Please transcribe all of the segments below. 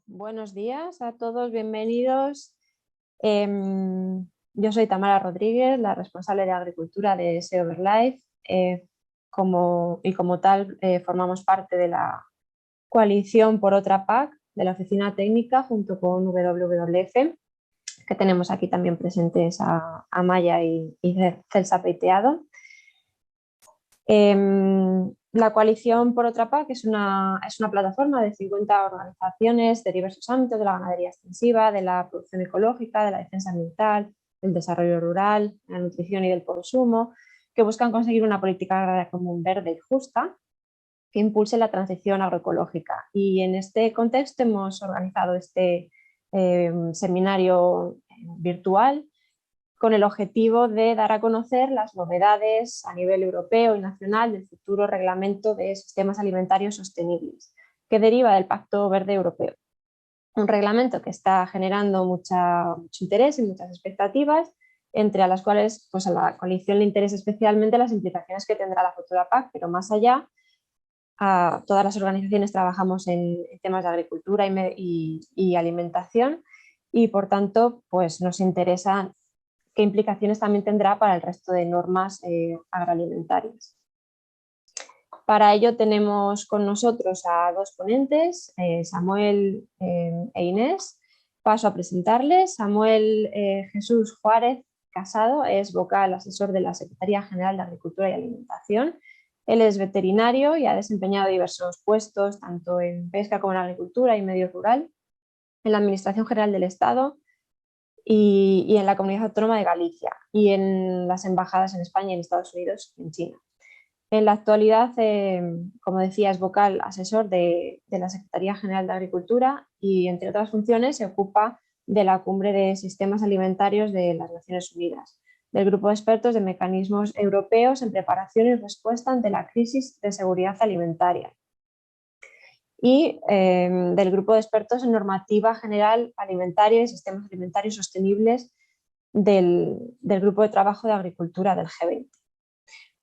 Buenos días a todos, bienvenidos. Yo soy Tamara Rodríguez, la responsable de Agricultura de SEO Verlife. Como tal, formamos parte de la coalición por otra PAC de la Oficina Técnica junto con WWF, que tenemos aquí también presentes a Maya y Celsa Peiteado. La coalición por otra PAC es una plataforma de 50 organizaciones de diversos ámbitos de la ganadería extensiva, de la producción ecológica, de la defensa ambiental, del desarrollo rural, de la nutrición y del consumo, que buscan conseguir una política agraria común verde y justa que impulse la transición agroecológica. Y en este contexto hemos organizado este seminario virtual con el objetivo de dar a conocer las novedades a nivel europeo y nacional del futuro reglamento de sistemas alimentarios sostenibles, que deriva del Pacto Verde Europeo. Un reglamento que está generando mucho interés y muchas expectativas, entre las cuales a la coalición le interesa especialmente las implicaciones que tendrá la futura PAC, pero más allá, a todas las organizaciones trabajamos en temas de agricultura y alimentación y, por tanto, nos interesa qué implicaciones también tendrá para el resto de normas agroalimentarias. Para ello tenemos con nosotros a dos ponentes, Samuel e Inés. Paso a presentarles. Samuel Jesús Juárez Casado es vocal asesor de la Secretaría General de Agricultura y Alimentación. Él es veterinario y ha desempeñado diversos puestos, tanto en pesca como en agricultura y medio rural, en la Administración General del Estado, y en la Comunidad Autónoma de Galicia y en las embajadas en España, en Estados Unidos y en China. En la actualidad, como decía, es vocal asesor de la Secretaría General de Agricultura y, entre otras funciones, se ocupa de la Cumbre de Sistemas Alimentarios de las Naciones Unidas, del Grupo de Expertos de Mecanismos Europeos en Preparación y Respuesta ante la Crisis de Seguridad Alimentaria y del Grupo de Expertos en Normativa General Alimentaria y Sistemas Alimentarios Sostenibles del Grupo de Trabajo de Agricultura del G20.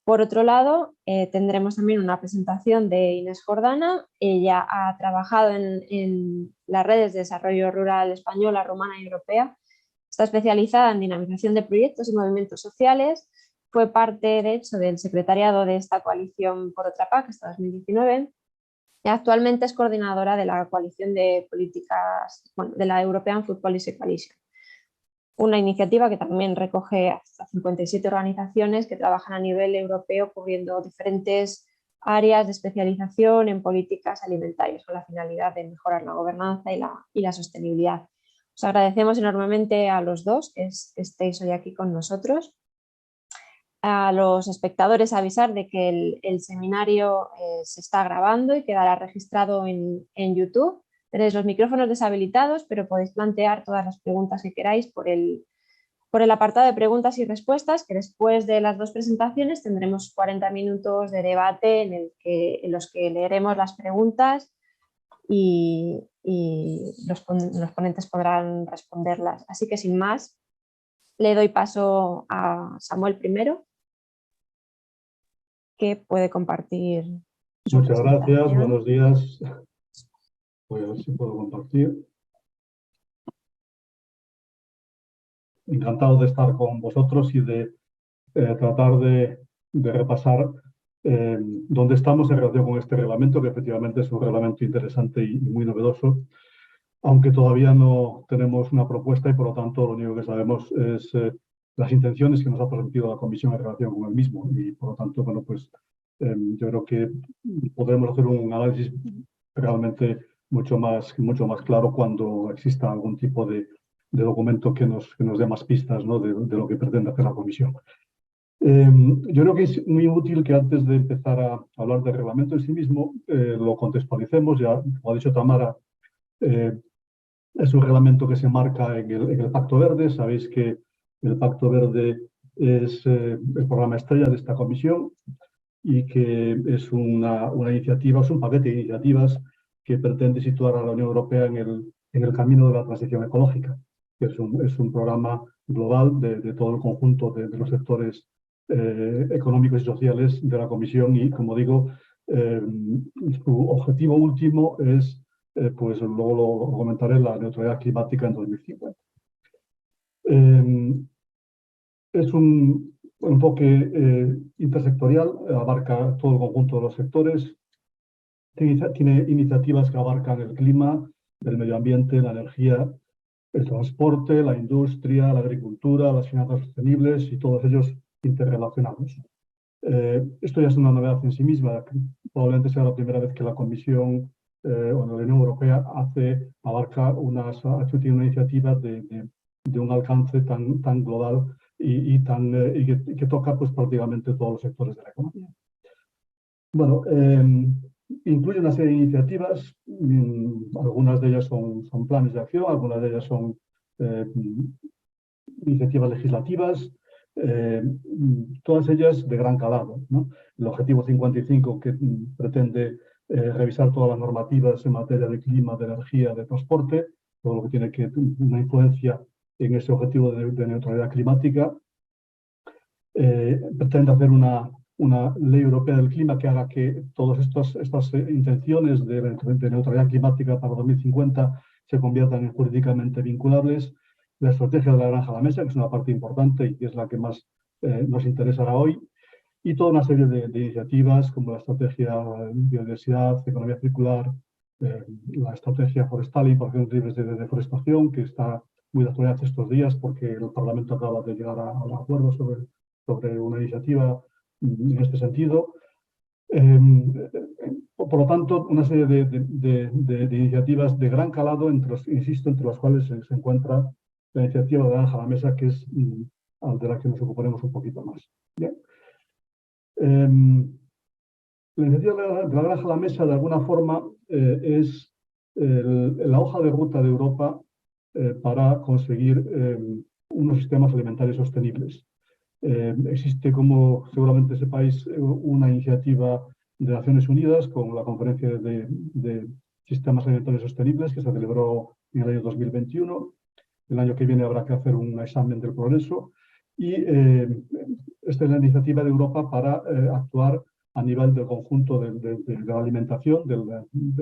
Por otro lado, tendremos también una presentación de Inés Jordana. Ella ha trabajado en las redes de desarrollo rural española, rumana y europea. Está especializada en dinamización de proyectos y movimientos sociales. Fue parte, de hecho, del secretariado de esta coalición por otra PAC hasta 2019. Y actualmente es coordinadora de la coalición de políticas, de la European Food Policy Coalition, una iniciativa que también recoge hasta 57 organizaciones que trabajan a nivel europeo cubriendo diferentes áreas de especialización en políticas alimentarias con la finalidad de mejorar la gobernanza y la sostenibilidad. Os agradecemos enormemente a los dos que estéis hoy aquí con nosotros. A los espectadores avisar de que el seminario se está grabando y quedará registrado en YouTube. Tenéis los micrófonos deshabilitados, pero podéis plantear todas las preguntas que queráis por el apartado de preguntas y respuestas, que después de las dos presentaciones tendremos 40 minutos de debate en los que leeremos las preguntas y los ponentes podrán responderlas. Así que, sin más, le doy paso a Samuel primero, que puede compartir su Muchas presentación. Gracias, buenos días. Voy a ver si puedo compartir. Encantado de estar con vosotros y de tratar de repasar dónde estamos en relación con este reglamento, que efectivamente es un reglamento interesante y muy novedoso, aunque todavía no tenemos una propuesta y por lo tanto lo único que sabemos es las intenciones que nos ha transmitido la Comisión en relación con el mismo y por lo tanto, bueno, pues yo creo que podremos hacer un análisis realmente mucho más claro cuando exista algún tipo de documento que nos dé más pistas, ¿no?, de lo que pretende hacer la Comisión. Yo creo que es muy útil que antes de empezar a hablar del reglamento en sí mismo lo contextualicemos. Ya, como ha dicho Tamara, es un reglamento que se marca en el Pacto Verde. Sabéis que el Pacto Verde es el programa estrella de esta comisión y que es una iniciativa, es un paquete de iniciativas que pretende situar a la Unión Europea en el camino de la transición ecológica. Es un programa global de todo el conjunto de los sectores económicos y sociales de la Comisión y, como digo, su objetivo último es pues luego lo comentaré, la neutralidad climática en 2050. Es un enfoque intersectorial, abarca todo el conjunto de los sectores, tiene iniciativas que abarcan el clima, el medio ambiente, la energía, el transporte, la industria, la agricultura, las finanzas sostenibles y todos ellos interrelacionados. Esto ya es una novedad en sí misma. Probablemente sea la primera vez que la Comisión o la Unión Europea abarca tiene una iniciativa de un alcance tan global y que toca pues, prácticamente todos los sectores de la economía. Bueno, incluye una serie de iniciativas, algunas de ellas son planes de acción, algunas de ellas son iniciativas legislativas, todas ellas de gran calado, ¿no? El Objetivo 55, que pretende revisar todas las normativas en materia de clima, de energía, de transporte, todo lo que tiene una influencia en ese objetivo de neutralidad climática. Pretende hacer una ley europea del clima que haga que todas estas intenciones de neutralidad climática para 2050 se conviertan en jurídicamente vinculables. La estrategia de la granja a la mesa, que es una parte importante y que es la que más nos interesará hoy, y toda una serie de iniciativas como la estrategia de biodiversidad, economía circular, la estrategia forestal y porciones libres de deforestación, que está muy de actualidad estos días porque el Parlamento acaba de llegar a un acuerdo sobre una iniciativa en este sentido. Por lo tanto, una serie de iniciativas de gran calado, insisto, entre las cuales se encuentra la iniciativa de la granja a la mesa, que es de la que nos ocuparemos un poquito más. Bien. La iniciativa de la granja a la mesa, de alguna forma, es la hoja de ruta de Europa para conseguir unos sistemas alimentarios sostenibles. Existe, como seguramente sepáis, una iniciativa de Naciones Unidas con la Conferencia de Sistemas Alimentarios Sostenibles que se celebró en el año 2021. El año que viene habrá que hacer un examen del progreso. Y esta es la iniciativa de Europa para actuar a nivel del conjunto de la alimentación, de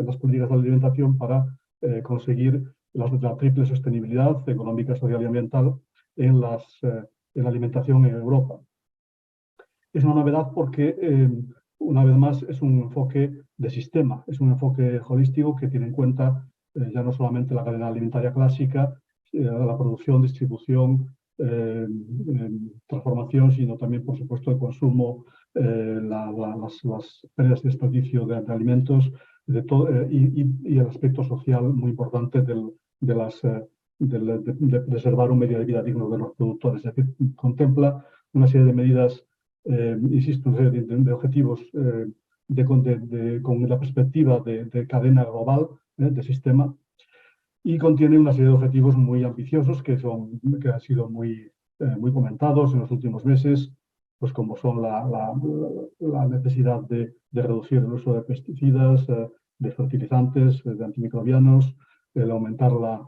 las políticas de alimentación para conseguir la triple sostenibilidad económica, social y ambiental en la alimentación en Europa. Es una novedad porque, una vez más, es un enfoque de sistema, es un enfoque holístico que tiene en cuenta ya no solamente la cadena alimentaria clásica, la producción, distribución, transformación, sino también, por supuesto, el consumo, las pérdidas de desperdicio de alimentos y el aspecto social muy importante de preservar un medio de vida digno de los productores. Es decir, contempla una serie de medidas, insisto, una serie de objetivos con la perspectiva de cadena global, de sistema, y contiene una serie de objetivos muy ambiciosos que han sido muy comentados en los últimos meses, pues como son la necesidad de reducir el uso de pesticidas, de fertilizantes, de antimicrobianos, el aumentar la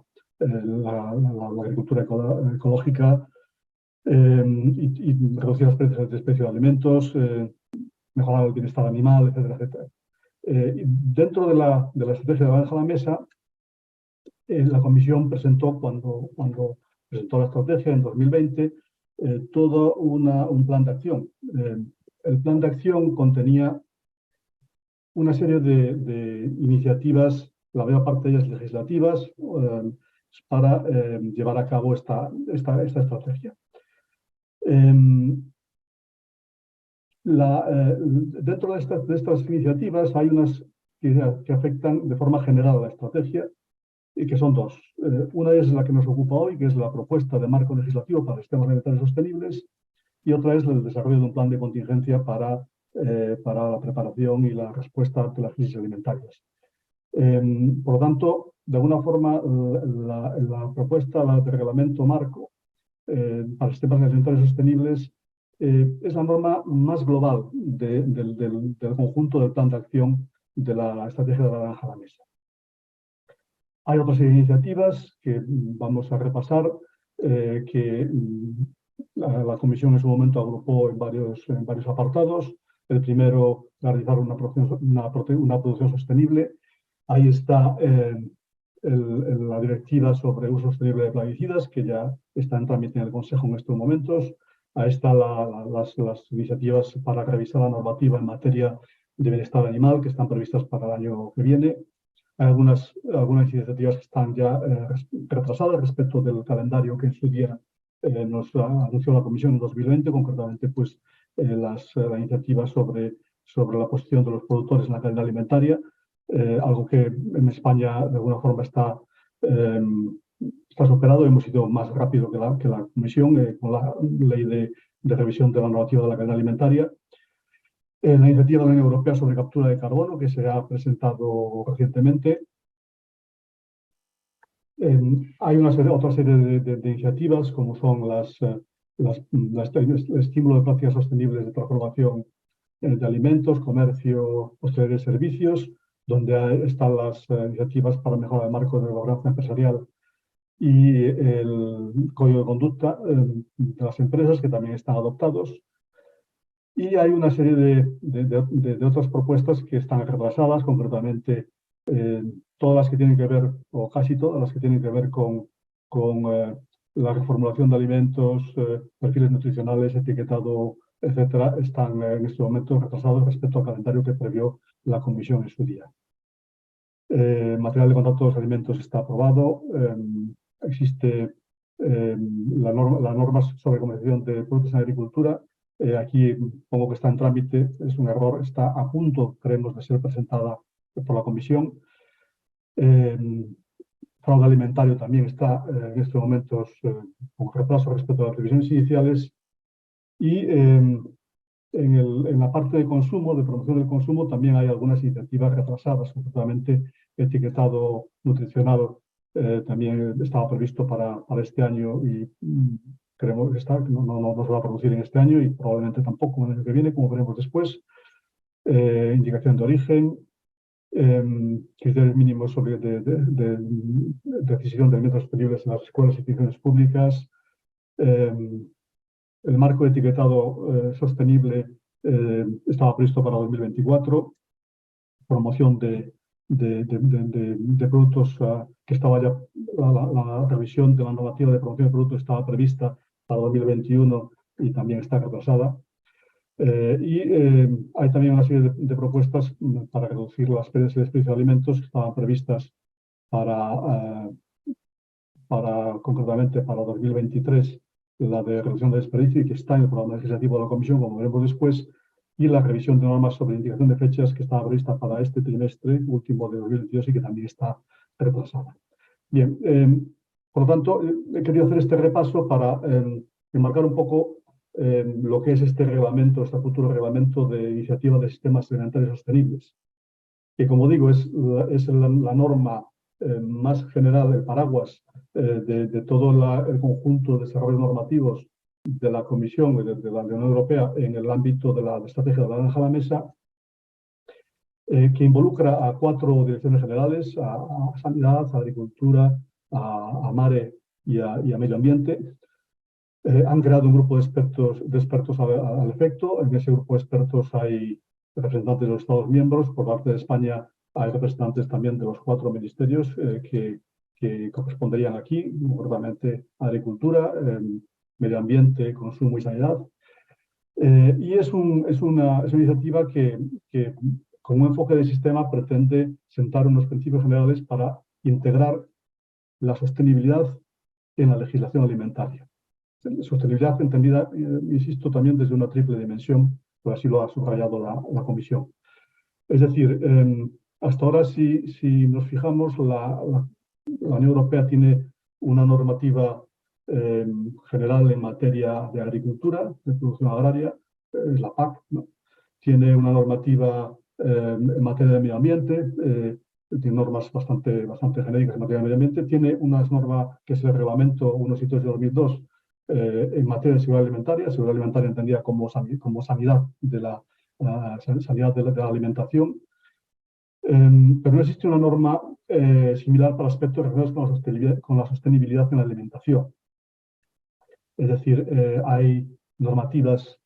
agricultura ecológica y reducir las pérdidas de especies de alimentos, mejorar el bienestar animal, etcétera, etcétera. Dentro de la estrategia de la granja a la mesa, la Comisión presentó, cuando presentó la estrategia en 2020, todo un plan de acción. El plan de acción contenía una serie de iniciativas, la mayor parte de ellas legislativas, para llevar a cabo esta estrategia. Dentro de estas iniciativas hay unas que afectan de forma general a la estrategia, y que son dos. Una es la que nos ocupa hoy, que es la propuesta de marco legislativo para sistemas alimentarios sostenibles, y otra es el desarrollo de un plan de contingencia para la preparación y la respuesta ante las crisis alimentarias. Por lo tanto, de alguna forma, la propuesta de reglamento marco para sistemas alimentarios sostenibles es la norma más global del conjunto del plan de acción de la estrategia de la granja a la mesa. Hay otras iniciativas que vamos a repasar, que la Comisión en su momento agrupó en varios apartados. El primero, realizar una producción sostenible. Ahí está la directiva sobre uso sostenible de plaguicidas, que ya está en trámite en el Consejo en estos momentos. Ahí están las iniciativas para revisar la normativa en materia de bienestar animal, que están previstas para el año que viene. Hay algunas iniciativas que están ya retrasadas respecto del calendario que en su día nos anunció la Comisión en 2020, concretamente pues, las iniciativas sobre la posición de los productores en la cadena alimentaria, algo que en España de alguna forma está superado. Hemos ido más rápido que la Comisión con la ley de revisión de la normativa de la cadena alimentaria. La iniciativa de la Unión Europea sobre captura de carbono, que se ha presentado recientemente. Hay otra serie de iniciativas, como son el estímulo de prácticas sostenibles de transformación de alimentos, comercio, hostelería y servicios, donde están las iniciativas para mejorar el marco de gobernanza empresarial y el código de conducta de las empresas, que también están adoptados. Y hay una serie de otras propuestas que están retrasadas, concretamente todas las que tienen que ver, o casi todas las que tienen que ver con la reformulación de alimentos, perfiles nutricionales, etiquetado, etcétera, están en este momento retrasados respecto al calendario que previó la Comisión en su día. Material de contacto de los alimentos está aprobado. Existe la norma sobre comercialización de productos en agricultura. Aquí pongo que está en trámite, es un error, está a punto, creemos, de ser presentada por la Comisión. Fraude alimentario también está en estos momentos con retraso respecto a las revisiones iniciales. Y en la parte de consumo, de promoción del consumo, también hay algunas iniciativas retrasadas, concretamente etiquetado nutricional también estaba previsto para este año y creemos que no se va a producir en este año y probablemente tampoco en el año que viene, como veremos después. Indicación de origen, criterios mínimos sobre de decisión de alimentos disponibles en las escuelas y instituciones públicas, el marco de etiquetado sostenible estaba previsto para 2024, promoción de productos que estaba ya, la revisión de la normativa de promoción de productos estaba prevista para 2021 y también está retrasada. Hay también una serie de propuestas para reducir las pérdidas y desperdicios de alimentos que estaban previstas concretamente para 2023, la de reducción de desperdicio, y que está en el programa legislativo de la Comisión, como veremos después, y la revisión de normas sobre indicación de fechas que estaba prevista para este trimestre último de 2022 y que también está retrasada. Bien, por lo tanto, he querido hacer este repaso para enmarcar un poco lo que es este reglamento, este futuro reglamento de iniciativa de sistemas alimentarios sostenibles, que, como digo, es la norma más general, el paraguas de todo el conjunto de desarrollos normativos de la Comisión y de la Unión Europea en el ámbito de la estrategia de la naranja a la mesa, que involucra a 4 direcciones generales, a Sanidad, a Agricultura, a Mare y a Medio Ambiente. Han creado un grupo de expertos al efecto. En ese grupo de expertos hay representantes de los Estados miembros. Por parte de España hay representantes también de los 4 ministerios que corresponderían aquí, concretamente Agricultura, Medio Ambiente, Consumo y Sanidad. Y es una iniciativa que con un enfoque de sistema pretende sentar unos principios generales para integrar la sostenibilidad en la legislación alimentaria. Sostenibilidad entendida, insisto, también desde una triple dimensión, pues así lo ha subrayado la Comisión. Es decir, hasta ahora, si nos fijamos, la Unión Europea tiene una normativa general en materia de agricultura, de producción agraria, es la PAC, ¿no? Tiene una normativa en materia de medio ambiente, tiene normas bastante genéricas en materia de medio ambiente, tiene una norma que es el reglamento 162 de 2002 en materia de seguridad alimentaria entendida como sanidad de la sanidad de la alimentación. Pero no existe una norma similar para aspectos relacionados con la sostenibilidad en la alimentación. Es decir, hay normativas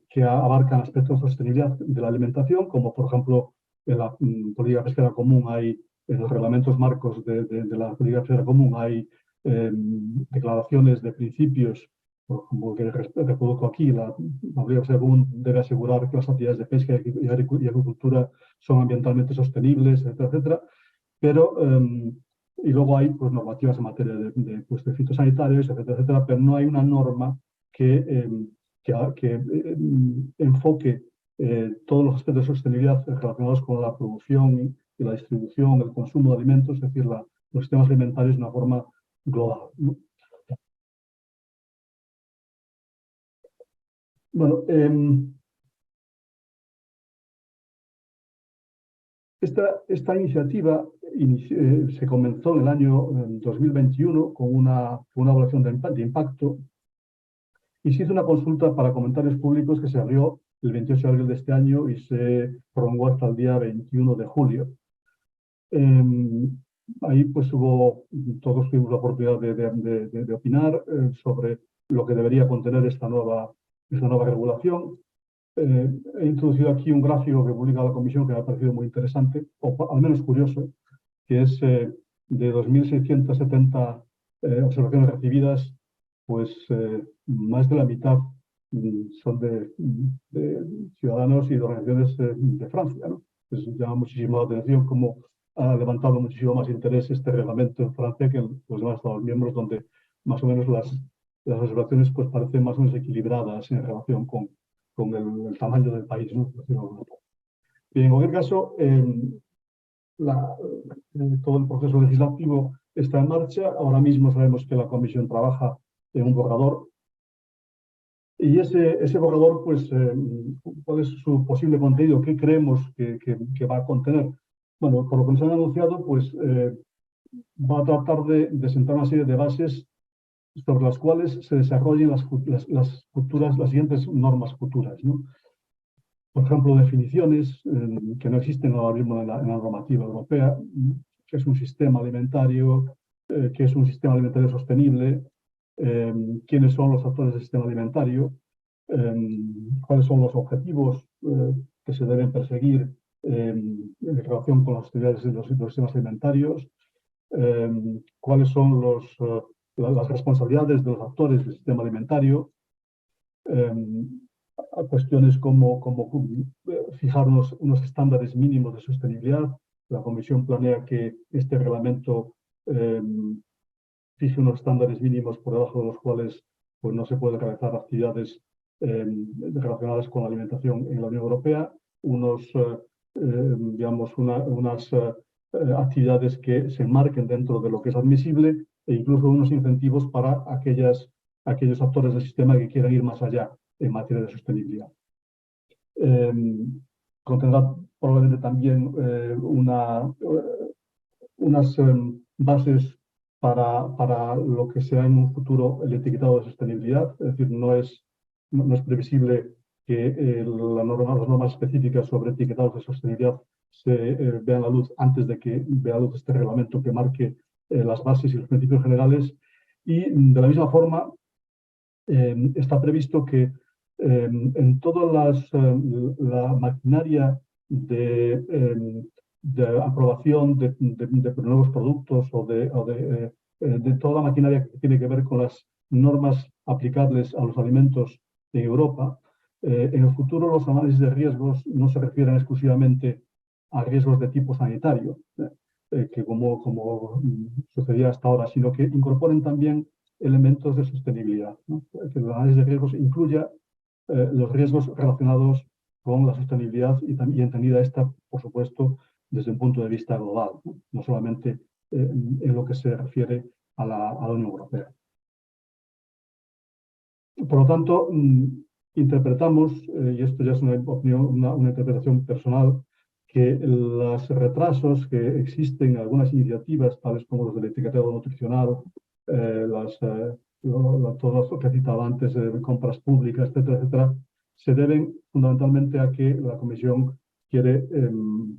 que abarcan aspectos de sostenibilidad de la alimentación, como por ejemplo en la política pesquera común hay, en los reglamentos marcos de la política pesquera común hay declaraciones de principios, como que reproduzco aquí, la política pesquera común debe asegurar que las actividades de pesca y agricultura son ambientalmente sostenibles, etcétera, etcétera. Pero, y luego hay pues, normativas en materia de fitosanitarios, etcétera, etcétera, pero no hay una norma que enfoque todos los aspectos de sostenibilidad relacionados con la producción y la distribución, el consumo de alimentos, es decir, los sistemas alimentarios de una forma global, ¿no? Bueno, esta iniciativa se comenzó en el año 2021 con una evaluación de impacto y se hizo una consulta para comentarios públicos que se abrió el 28 de abril de este año y se prolongó hasta el día 21 de julio. Ahí pues todos tuvimos la oportunidad de opinar sobre lo que debería contener esta nueva regulación. He introducido aquí un gráfico que publica la Comisión que me ha parecido muy interesante, o al menos curioso, que es de 2.670 observaciones recibidas, pues más de la mitad son de ciudadanos y de organizaciones de Francia, ¿no? Pues llama muchísimo la atención cómo ha levantado muchísimo más interés este reglamento en Francia que en los demás Estados miembros, donde más o menos las observaciones pues, parecen más o menos equilibradas en relación con el tamaño del país, ¿no? Bien, en cualquier caso, todo el proceso legislativo está en marcha. Ahora mismo sabemos que la Comisión trabaja en un borrador. Y ese borrador, pues, ¿cuál es su posible contenido? ¿Qué creemos que va a contener? Bueno, por lo que nos han anunciado, pues va a tratar de sentar una serie de bases sobre las cuales se desarrollen las siguientes normas futuras, ¿no? Por ejemplo, definiciones que no existen ahora mismo en la normativa europea, qué es un sistema alimentario, qué es un sistema alimentario sostenible, quiénes son los actores del sistema alimentario, cuáles son los objetivos que se deben perseguir en relación con las actividades de los sistemas alimentarios, cuáles son las responsabilidades de los actores del sistema alimentario, a cuestiones como fijar unos estándares mínimos de sostenibilidad. La Comisión planea que este reglamento fije unos estándares mínimos por debajo de los cuales pues, no se puede realizar actividades relacionadas con la alimentación en la Unión Europea, digamos, unas actividades que se enmarquen dentro de lo que es admisible e incluso unos incentivos para aquellos actores del sistema que quieran ir más allá en materia de sostenibilidad. Contendrá probablemente también unas bases para lo que sea en un futuro el etiquetado de sostenibilidad, es decir, no es previsible que las normas específicas sobre etiquetados de sostenibilidad se vean la luz antes de que vea la luz este reglamento que marque las bases y los principios generales. Y de la misma forma, está previsto que en toda la maquinaria de aprobación de nuevos productos o de toda la maquinaria que tiene que ver con las normas aplicables a los alimentos en Europa, en el futuro los análisis de riesgos no se refieren exclusivamente a riesgos de tipo sanitario, que como sucedía hasta ahora, sino que incorporen también elementos de sostenibilidad, ¿no? Que el análisis de riesgos incluya los riesgos relacionados con la sostenibilidad y entendida esta, por supuesto, desde un punto de vista global, no solamente en lo que se refiere a la Unión Europea. Por lo tanto, interpretamos, y esto ya es una opinión, una interpretación personal, que los retrasos que existen en algunas iniciativas, tales como los del etiquetado nutricional, todo lo que citaba antes, compras públicas, etcétera, etcétera, se deben fundamentalmente a que la Comisión quiere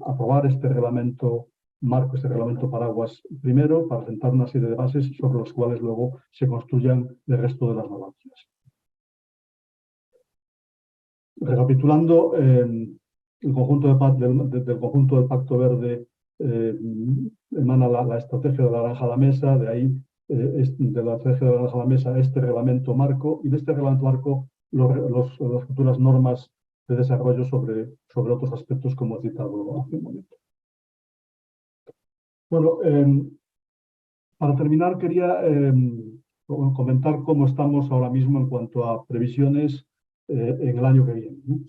aprobar este reglamento marco, este reglamento paraguas, primero para sentar una serie de bases sobre las cuales luego se construyan el resto de las normativas. Recapitulando, el conjunto del conjunto del Pacto Verde emana la estrategia de la Granja a la Mesa, de ahí, de la estrategia de la Granja a la Mesa, este reglamento marco, y de este reglamento marco las futuras normas de desarrollo sobre otros aspectos, como he citado hace un momento. Bueno, para terminar, quería comentar cómo estamos ahora mismo en cuanto a previsiones en el año que viene, ¿no?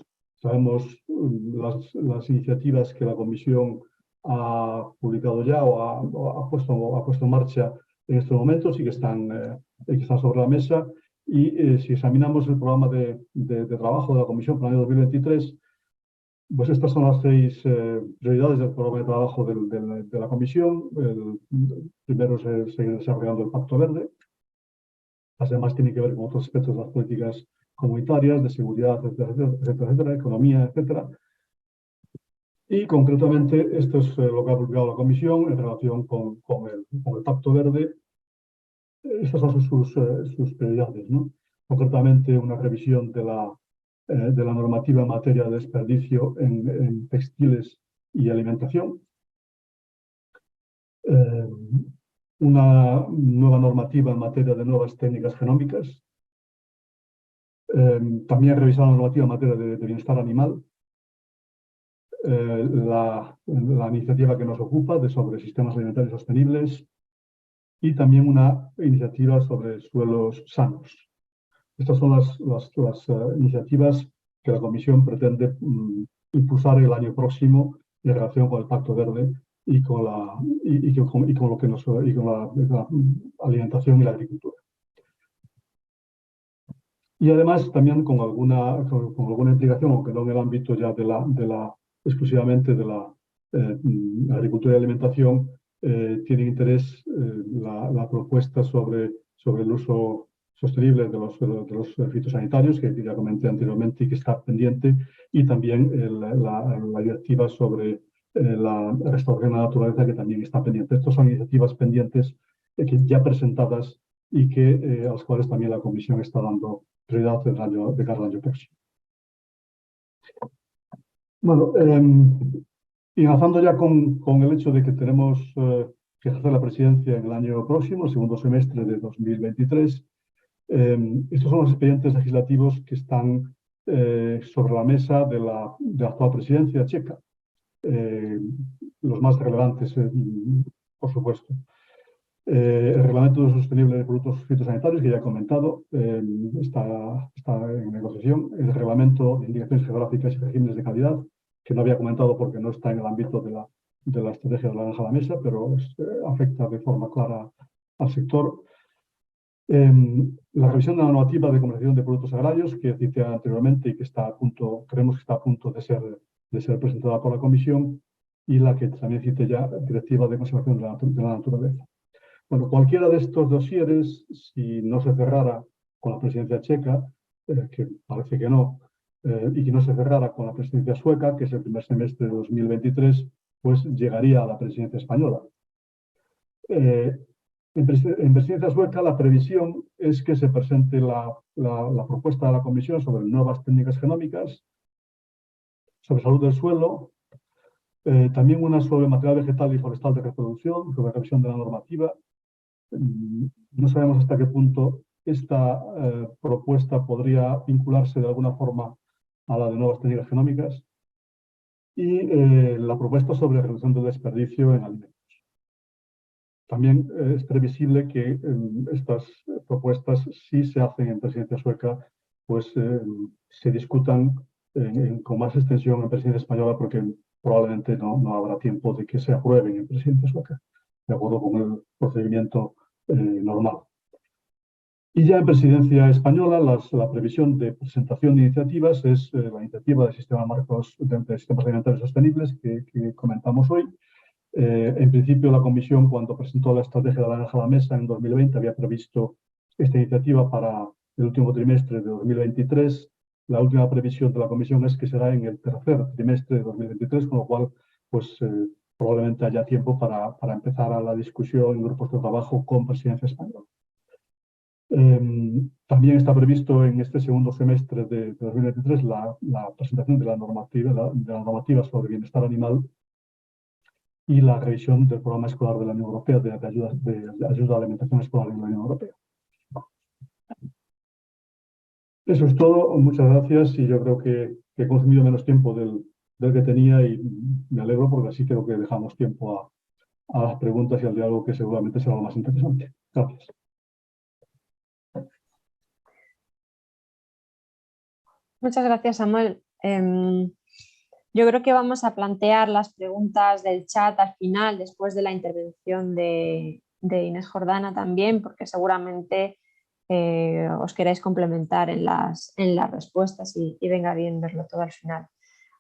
Sabemos las iniciativas que la Comisión ha publicado ya o ha puesto en marcha en estos momentos y que están sobre la mesa. Y si examinamos el programa de trabajo de la Comisión para el año 2023, pues estas son las 6 prioridades del programa de trabajo de la Comisión. El primero es seguir desarrollando el Pacto Verde. Las demás tienen que ver con otros aspectos de las políticas comunitarias, de seguridad, etcétera, economía, etcétera. Y concretamente, esto es lo que ha publicado la Comisión en relación con el Pacto Verde. Estas son sus prioridades, ¿no? Concretamente, una revisión de la normativa en materia de desperdicio en textiles y alimentación. Una nueva normativa en materia de nuevas técnicas genómicas. También revisar la normativa en materia de bienestar animal. La iniciativa que nos ocupa sobre sistemas alimentarios sostenibles. Y también una iniciativa sobre suelos sanos. Estas son las iniciativas que la Comisión pretende impulsar el año próximo en relación con el Pacto Verde y con la alimentación y la agricultura. Y además también con alguna implicación, aunque no en el ámbito ya exclusivamente de la agricultura y alimentación, tiene interés la propuesta sobre el uso sostenible de los fitosanitarios, que ya comenté anteriormente y que está pendiente, y también la directiva sobre la restauración de la naturaleza, que también está pendiente. Estas son iniciativas pendientes que ya presentadas y a las cuales también la Comisión está dando prioridad de cara al año próximo. Bueno, y avanzando ya con el hecho de que tenemos que ejercer la presidencia en el año próximo, el segundo semestre de 2023, estos son los expedientes legislativos que están sobre la mesa de la actual presidencia checa. Los más relevantes, por supuesto. El reglamento de uso sostenible de productos fitosanitarios, que ya he comentado, está en negociación. El reglamento de indicaciones geográficas y regímenes de calidad, que no había comentado porque no está en el ámbito de la estrategia de la Granja a la Mesa, pero afecta de forma clara al sector. La revisión de la normativa de comercialización de productos agrarios, que cité anteriormente y que creemos que está a punto de ser presentada por la Comisión, y la que también cité ya, Directiva de Conservación de la Naturaleza. Bueno, cualquiera de estos dosieres, si no se cerrara con la presidencia checa, que parece que no, y que no se cerrara con la presidencia sueca, que es el primer semestre de 2023, pues llegaría a la presidencia española. En presidencia sueca, la previsión es que se presente la propuesta de la Comisión sobre nuevas técnicas genómicas, sobre salud del suelo, también una sobre material vegetal y forestal de reproducción, sobre revisión de la normativa. No sabemos hasta qué punto esta propuesta podría vincularse de alguna forma a la de nuevas técnicas genómicas, y la propuesta sobre reducción del desperdicio en alimentos. También es previsible que estas propuestas, si se hacen en presidencia sueca, pues se discutan con más extensión en presidencia española, porque probablemente no habrá tiempo de que se aprueben en presidencia sueca, de acuerdo con el procedimiento normal. Y ya en presidencia española, la previsión de presentación de iniciativas es la iniciativa de sistemas alimentarios sostenibles que comentamos hoy. En principio, la Comisión, cuando presentó la estrategia de la Granja a la Mesa en 2020, había previsto esta iniciativa para el último trimestre de 2023. La última previsión de la Comisión es que será en el tercer trimestre de 2023, con lo cual, pues, probablemente haya tiempo para empezar a la discusión en grupos de trabajo con presidencia española. También está previsto en este segundo semestre de 2023 la presentación de la normativa sobre bienestar animal y la revisión del programa escolar de la Unión Europea de ayuda a la alimentación escolar en la Unión Europea. Eso es todo, muchas gracias, y yo creo que he consumido menos tiempo del que tenía, y me alegro porque así creo que dejamos tiempo a las preguntas y al diálogo, que seguramente será lo más interesante. Gracias. Muchas gracias, Samuel. Yo creo que vamos a plantear las preguntas del chat al final, después de la intervención de Inés Jordana también, porque seguramente os queráis complementar en las respuestas y venga bien verlo todo al final.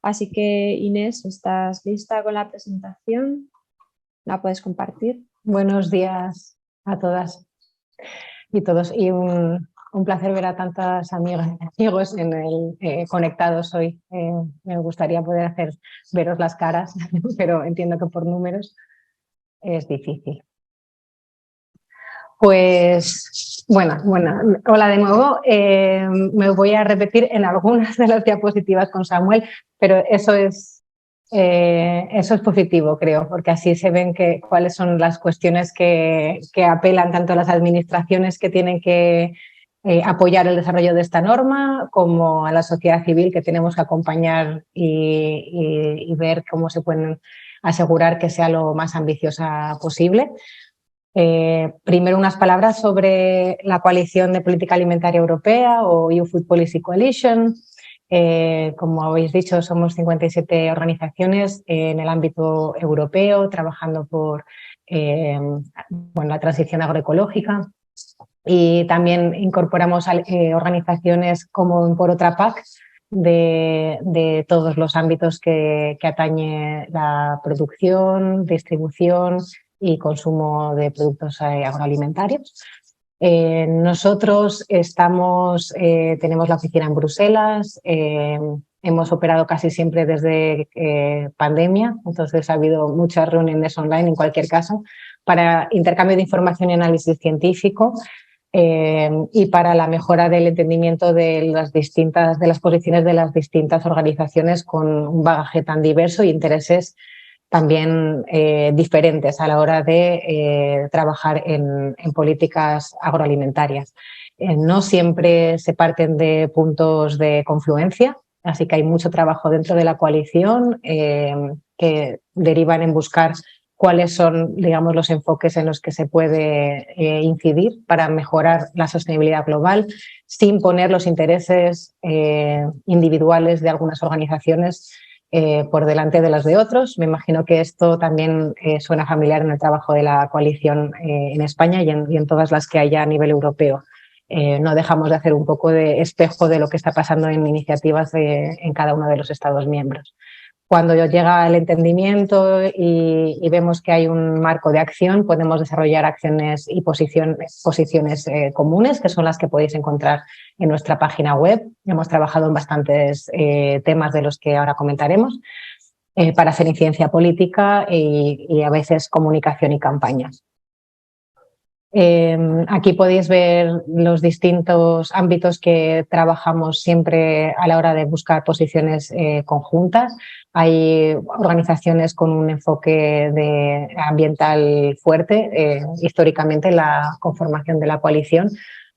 Así que, Inés, ¿estás lista con la presentación? ¿La puedes compartir? Buenos días a todas y todos. Y un placer ver a tantas amigas y amigos conectados hoy. Me gustaría poder veros las caras, pero entiendo que por números es difícil. Pues bueno, hola de nuevo. Me voy a repetir en algunas de las diapositivas con Samuel, pero eso es positivo, creo, porque así se ven cuáles son las cuestiones que apelan tanto a las administraciones que tienen que apoyar el desarrollo de esta norma, como a la sociedad civil, que tenemos que acompañar y ver cómo se pueden asegurar que sea lo más ambiciosa posible. Primero unas palabras sobre la Coalición de Política Alimentaria Europea, o EU Food Policy Coalition. Como habéis dicho, somos 57 organizaciones en el ámbito europeo trabajando por la transición agroecológica, y también incorporamos organizaciones como Por Otra PAC de todos los ámbitos que atañe la producción, distribución y consumo de productos agroalimentarios. Nosotros tenemos la oficina en Bruselas, hemos operado casi siempre desde pandemia, entonces ha habido muchas reuniones online en cualquier caso para intercambio de información y análisis científico, y para la mejora del entendimiento de las posiciones de las distintas organizaciones con un bagaje tan diverso y intereses también diferentes a la hora de trabajar en políticas agroalimentarias. No siempre se parten de puntos de confluencia, así que hay mucho trabajo dentro de la coalición que derivan en buscar cuáles son, digamos, los enfoques en los que se puede incidir para mejorar la sostenibilidad global sin poner los intereses individuales de algunas organizaciones por delante de las de otros. Me imagino que esto también suena familiar en el trabajo de la coalición en España y en todas las que haya a nivel europeo. No dejamos de hacer un poco de espejo de lo que está pasando en iniciativas en cada uno de los Estados miembros. Cuando llega el entendimiento y vemos que hay un marco de acción, podemos desarrollar acciones y posiciones comunes, que son las que podéis encontrar en nuestra página web. Hemos trabajado en bastantes temas de los que ahora comentaremos para hacer incidencia política y a veces comunicación y campañas. Aquí podéis ver los distintos ámbitos que trabajamos siempre a la hora de buscar posiciones conjuntas. Hay organizaciones con un enfoque ambiental fuerte, históricamente en la conformación de la coalición,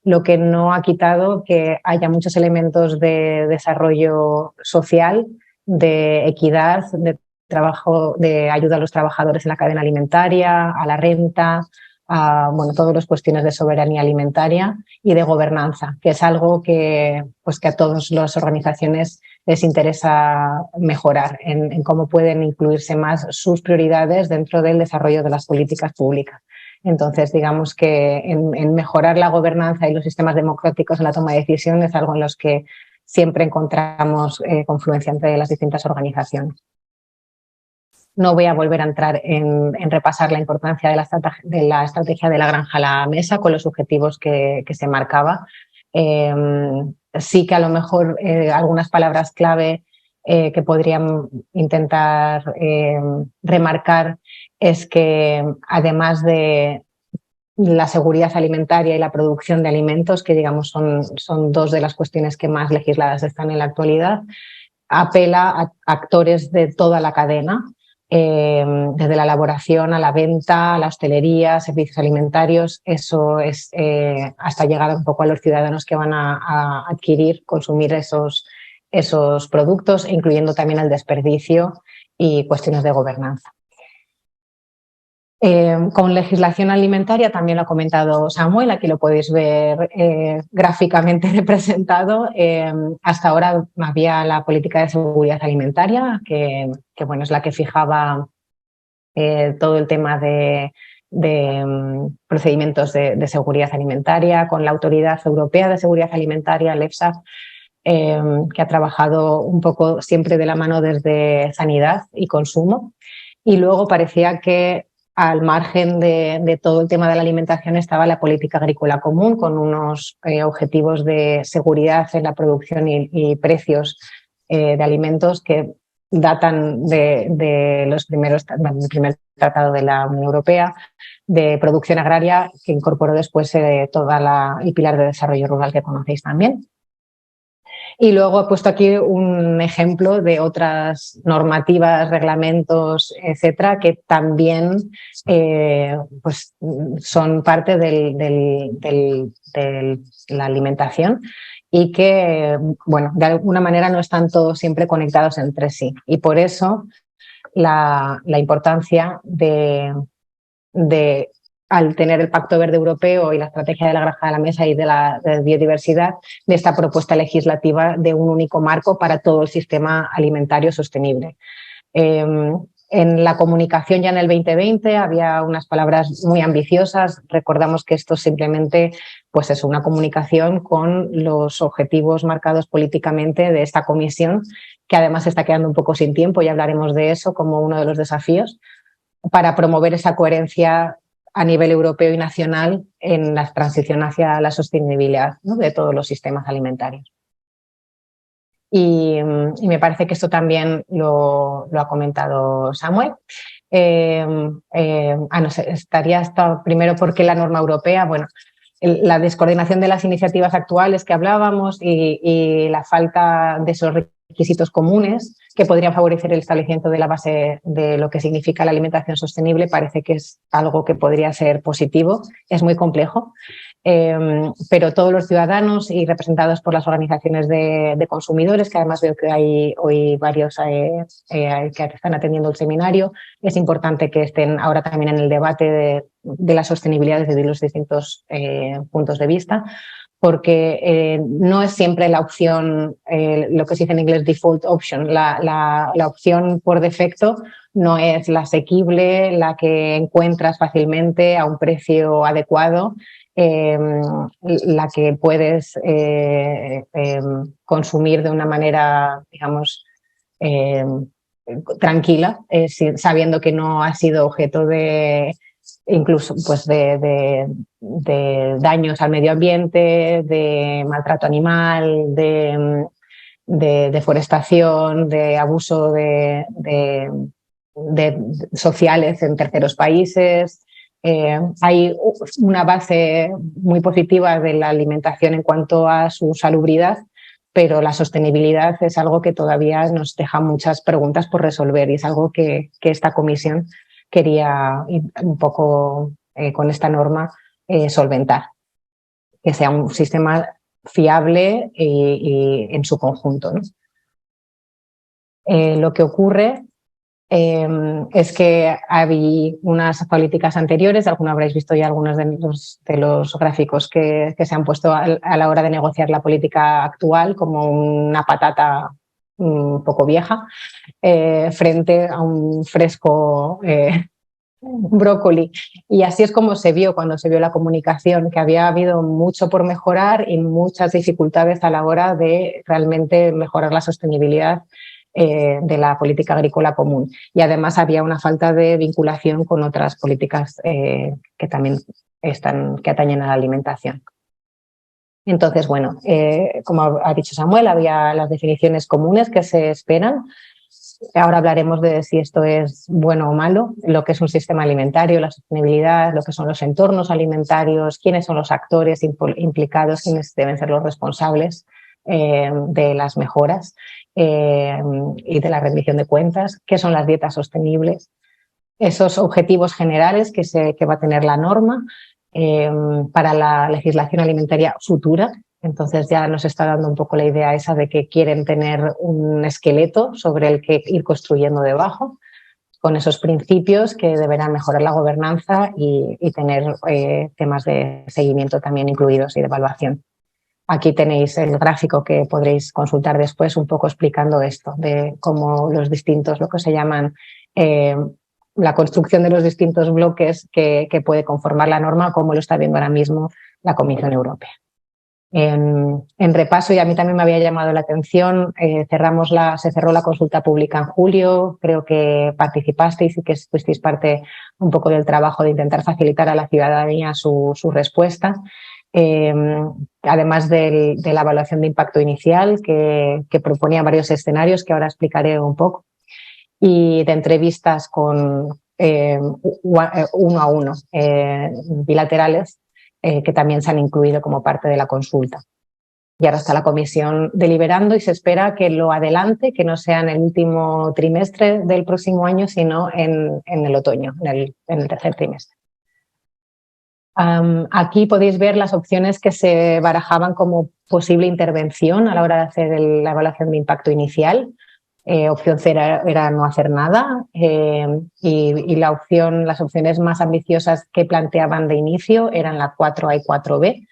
lo que no ha quitado que haya muchos elementos de desarrollo social, de equidad, de trabajo, de ayuda a los trabajadores en la cadena alimentaria, a la renta, a todas las cuestiones de soberanía alimentaria y de gobernanza, que es algo que a todas las organizaciones les interesa mejorar, en cómo pueden incluirse más sus prioridades dentro del desarrollo de las políticas públicas. Entonces, digamos que en mejorar la gobernanza y los sistemas democráticos en la toma de decisiones es algo en los que siempre encontramos confluencia entre las distintas organizaciones. No voy a volver a entrar en repasar la importancia de la estrategia de la granja a la mesa con los objetivos que se marcaba. Sí que a lo mejor algunas palabras clave que podrían intentar remarcar es que, además de la seguridad alimentaria y la producción de alimentos, que digamos son dos de las cuestiones que más legisladas están en la actualidad, apela a actores de toda la cadena, desde la elaboración a la venta, a la hostelería, servicios alimentarios. Eso es hasta llegar un poco a los ciudadanos que van a adquirir, consumir esos productos, incluyendo también el desperdicio y cuestiones de gobernanza. Con legislación alimentaria, también lo ha comentado Samuel, aquí lo podéis ver gráficamente representado. Hasta ahora había la política de seguridad alimentaria, que bueno, es la que fijaba todo el tema de procedimientos de seguridad alimentaria, con la Autoridad Europea de Seguridad Alimentaria, el EFSA, que ha trabajado un poco siempre de la mano desde sanidad y consumo. Y luego parecía que al margen de todo el tema de la alimentación estaba la política agrícola común, con unos objetivos de seguridad en la producción y precios de alimentos que datan de los primeros, del primer tratado de la Unión Europea de producción agraria, que incorporó después toda el pilar de desarrollo rural que conocéis también. Y luego he puesto aquí un ejemplo de otras normativas, reglamentos, etcétera, que también pues son parte de la alimentación y que, bueno, de alguna manera no están todos siempre conectados entre sí. Y por eso la importancia al tener el Pacto Verde Europeo y la estrategia de la granja de la mesa y de la biodiversidad, de esta propuesta legislativa de un único marco para todo el sistema alimentario sostenible. En la comunicación ya en el 2020 había unas palabras muy ambiciosas. Recordamos que esto simplemente pues es una comunicación con los objetivos marcados políticamente de esta comisión, que además se está quedando un poco sin tiempo, y hablaremos de eso como uno de los desafíos, para promover esa coherencia a nivel europeo y nacional en la transición hacia la sostenibilidad, ¿no?, de todos los sistemas alimentarios. Y me parece que esto también lo ha comentado Samuel. No sé, estaría hasta primero porque la norma europea, bueno, la descoordinación de las iniciativas actuales que hablábamos y la falta de esos requisitos comunes que podrían favorecer el establecimiento de la base de lo que significa la alimentación sostenible, parece que es algo que podría ser positivo. Es muy complejo, pero todos los ciudadanos y representados por las organizaciones de consumidores, que además veo que hay hoy varios que están atendiendo el seminario, es importante que estén ahora también en el debate de la sostenibilidad desde los distintos puntos de vista, porque no es siempre la opción, lo que se dice en inglés default option, la opción por defecto no es la asequible, la que encuentras fácilmente a un precio adecuado, la que puedes consumir de una manera, digamos, tranquila, sabiendo que no ha sido objeto de incluso pues de daños al medio ambiente, de maltrato animal, de deforestación, de abuso de sociales en terceros países. Hay una base muy positiva de la alimentación en cuanto a su salubridad, pero la sostenibilidad es algo que todavía nos deja muchas preguntas por resolver, y es algo que esta comisión quería un poco con esta norma solventar, que sea un sistema fiable y en su conjunto, ¿no? Lo que ocurre es que hay unas políticas anteriores, algunos habréis visto ya algunos de los gráficos que se han puesto a la hora de negociar la política actual, como una patata un poco vieja frente a un fresco brócoli. Y así es como se vio cuando se vio la comunicación, que había habido mucho por mejorar y muchas dificultades a la hora de realmente mejorar la sostenibilidad de la política agrícola común. Y además había una falta de vinculación con otras políticas que también que atañen a la alimentación. Entonces, bueno, como ha dicho Samuel, había las definiciones comunes que se esperan, Ahora hablaremos de si esto es bueno o malo, lo que es un sistema alimentario, la sostenibilidad, lo que son los entornos alimentarios, quiénes son los actores implicados, quiénes deben ser los responsables de las mejoras y de la rendición de cuentas, qué son las dietas sostenibles, esos objetivos generales que va a tener la norma para la legislación alimentaria futura. Entonces ya nos está dando un poco la idea esa de que quieren tener un esqueleto sobre el que ir construyendo debajo, con esos principios que deberán mejorar la gobernanza y tener temas de seguimiento también incluidos y de evaluación. Aquí tenéis el gráfico que podréis consultar después, un poco explicando esto, de cómo los distintos, lo que se llaman la construcción de los distintos bloques que puede conformar la norma, como lo está viendo ahora mismo la Comisión Europea. En repaso, y a mí también me había llamado la atención, se cerró la consulta pública en julio, creo que participasteis y que fuisteis parte un poco del trabajo de intentar facilitar a la ciudadanía su respuesta. Además de la evaluación de impacto inicial, que proponía varios escenarios que ahora explicaré un poco, y de entrevistas con uno a uno, bilaterales, que también se han incluido como parte de la consulta. Y ahora está la comisión deliberando y se espera que lo adelante, que no sea en el último trimestre del próximo año, sino en el otoño, en el tercer trimestre. Aquí podéis ver las opciones que se barajaban como posible intervención a la hora de hacer la evaluación de impacto inicial. Opción C era no hacer nada y las opciones más ambiciosas que planteaban de inicio eran la 4A y 4B,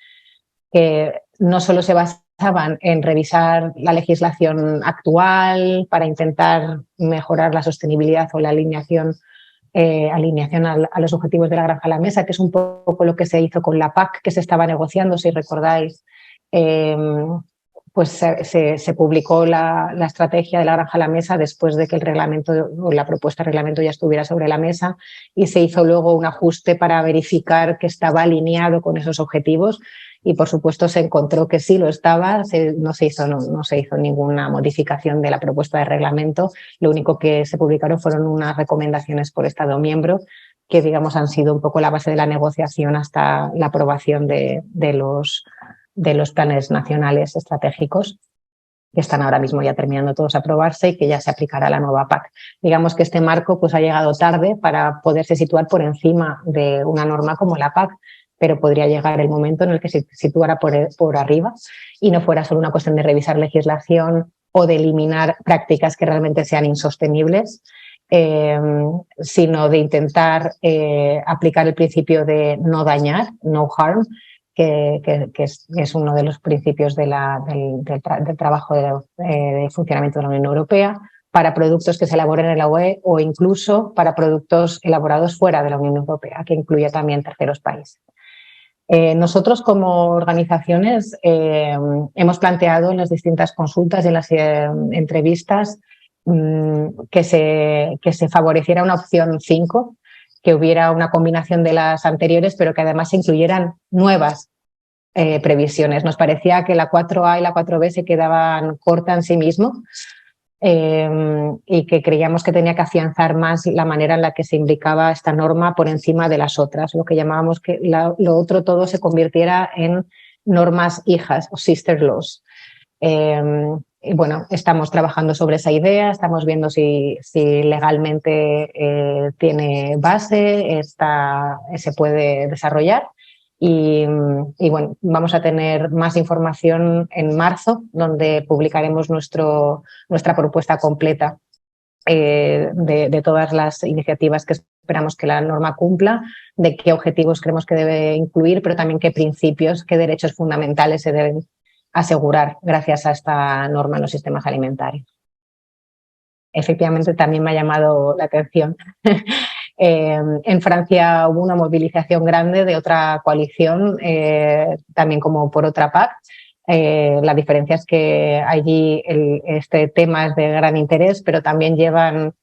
que no solo se basaban en revisar la legislación actual para intentar mejorar la sostenibilidad o la alineación a los objetivos de la granja a la mesa, que es un poco lo que se hizo con la PAC que se estaba negociando, si recordáis. Pues se publicó la estrategia de la granja a la mesa después de que el reglamento o la propuesta de reglamento ya estuviera sobre la mesa, y se hizo luego un ajuste para verificar que estaba alineado con esos objetivos, y por supuesto se encontró que sí lo estaba. No se hizo ninguna modificación de la propuesta de reglamento. Lo único que se publicaron fueron unas recomendaciones por Estado miembro que, digamos, han sido un poco la base de la negociación hasta la aprobación de los planes nacionales estratégicos, que están ahora mismo ya terminando todos a aprobarse y que ya se aplicará la nueva PAC. Digamos que este marco pues ha llegado tarde para poderse situar por encima de una norma como la PAC, pero podría llegar el momento en el que se situara por arriba y no fuera solo una cuestión de revisar legislación o de eliminar prácticas que realmente sean insostenibles, sino de intentar aplicar el principio de no dañar, no harm, que es uno de los principios del trabajo de funcionamiento de la Unión Europea para productos que se elaboren en la UE o incluso para productos elaborados fuera de la Unión Europea, que incluye también terceros países. Nosotros como organizaciones hemos planteado en las distintas consultas y en las entrevistas que se favoreciera una opción 5, que hubiera una combinación de las anteriores, pero que además se incluyeran nuevas previsiones. Nos parecía que la 4A y la 4B se quedaban cortas en sí mismo y que creíamos que tenía que afianzar más la manera en la que se indicaba esta norma por encima de las otras, lo que llamábamos que lo otro todo se convirtiera en normas hijas o sister laws. Y bueno, estamos trabajando sobre esa idea, estamos viendo si legalmente tiene base, se puede desarrollar. Y bueno, vamos a tener más información en marzo, donde publicaremos nuestra propuesta completa de todas las iniciativas que esperamos que la norma cumpla, de qué objetivos creemos que debe incluir, pero también qué principios, qué derechos fundamentales se deben asegurar gracias a esta norma en los sistemas alimentarios. Efectivamente, también me ha llamado la atención. En Francia hubo una movilización grande de otra coalición, también como por otra PAC. La diferencia es que allí este tema es de gran interés, pero también llevan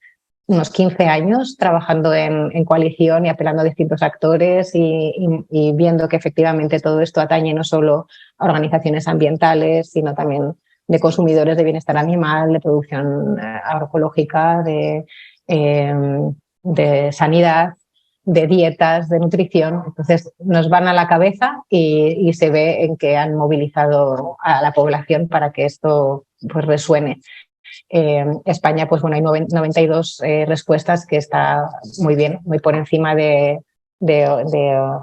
unos 15 años trabajando en coalición y apelando a distintos actores y viendo que efectivamente todo esto atañe no solo a organizaciones ambientales, sino también consumidores de bienestar animal, de producción agroecológica, de sanidad, de dietas, de nutrición. Entonces nos van a la cabeza y se ve en que han movilizado a la población para que esto pues resuene. España, pues bueno, hay 92 respuestas, que está muy bien, muy por encima de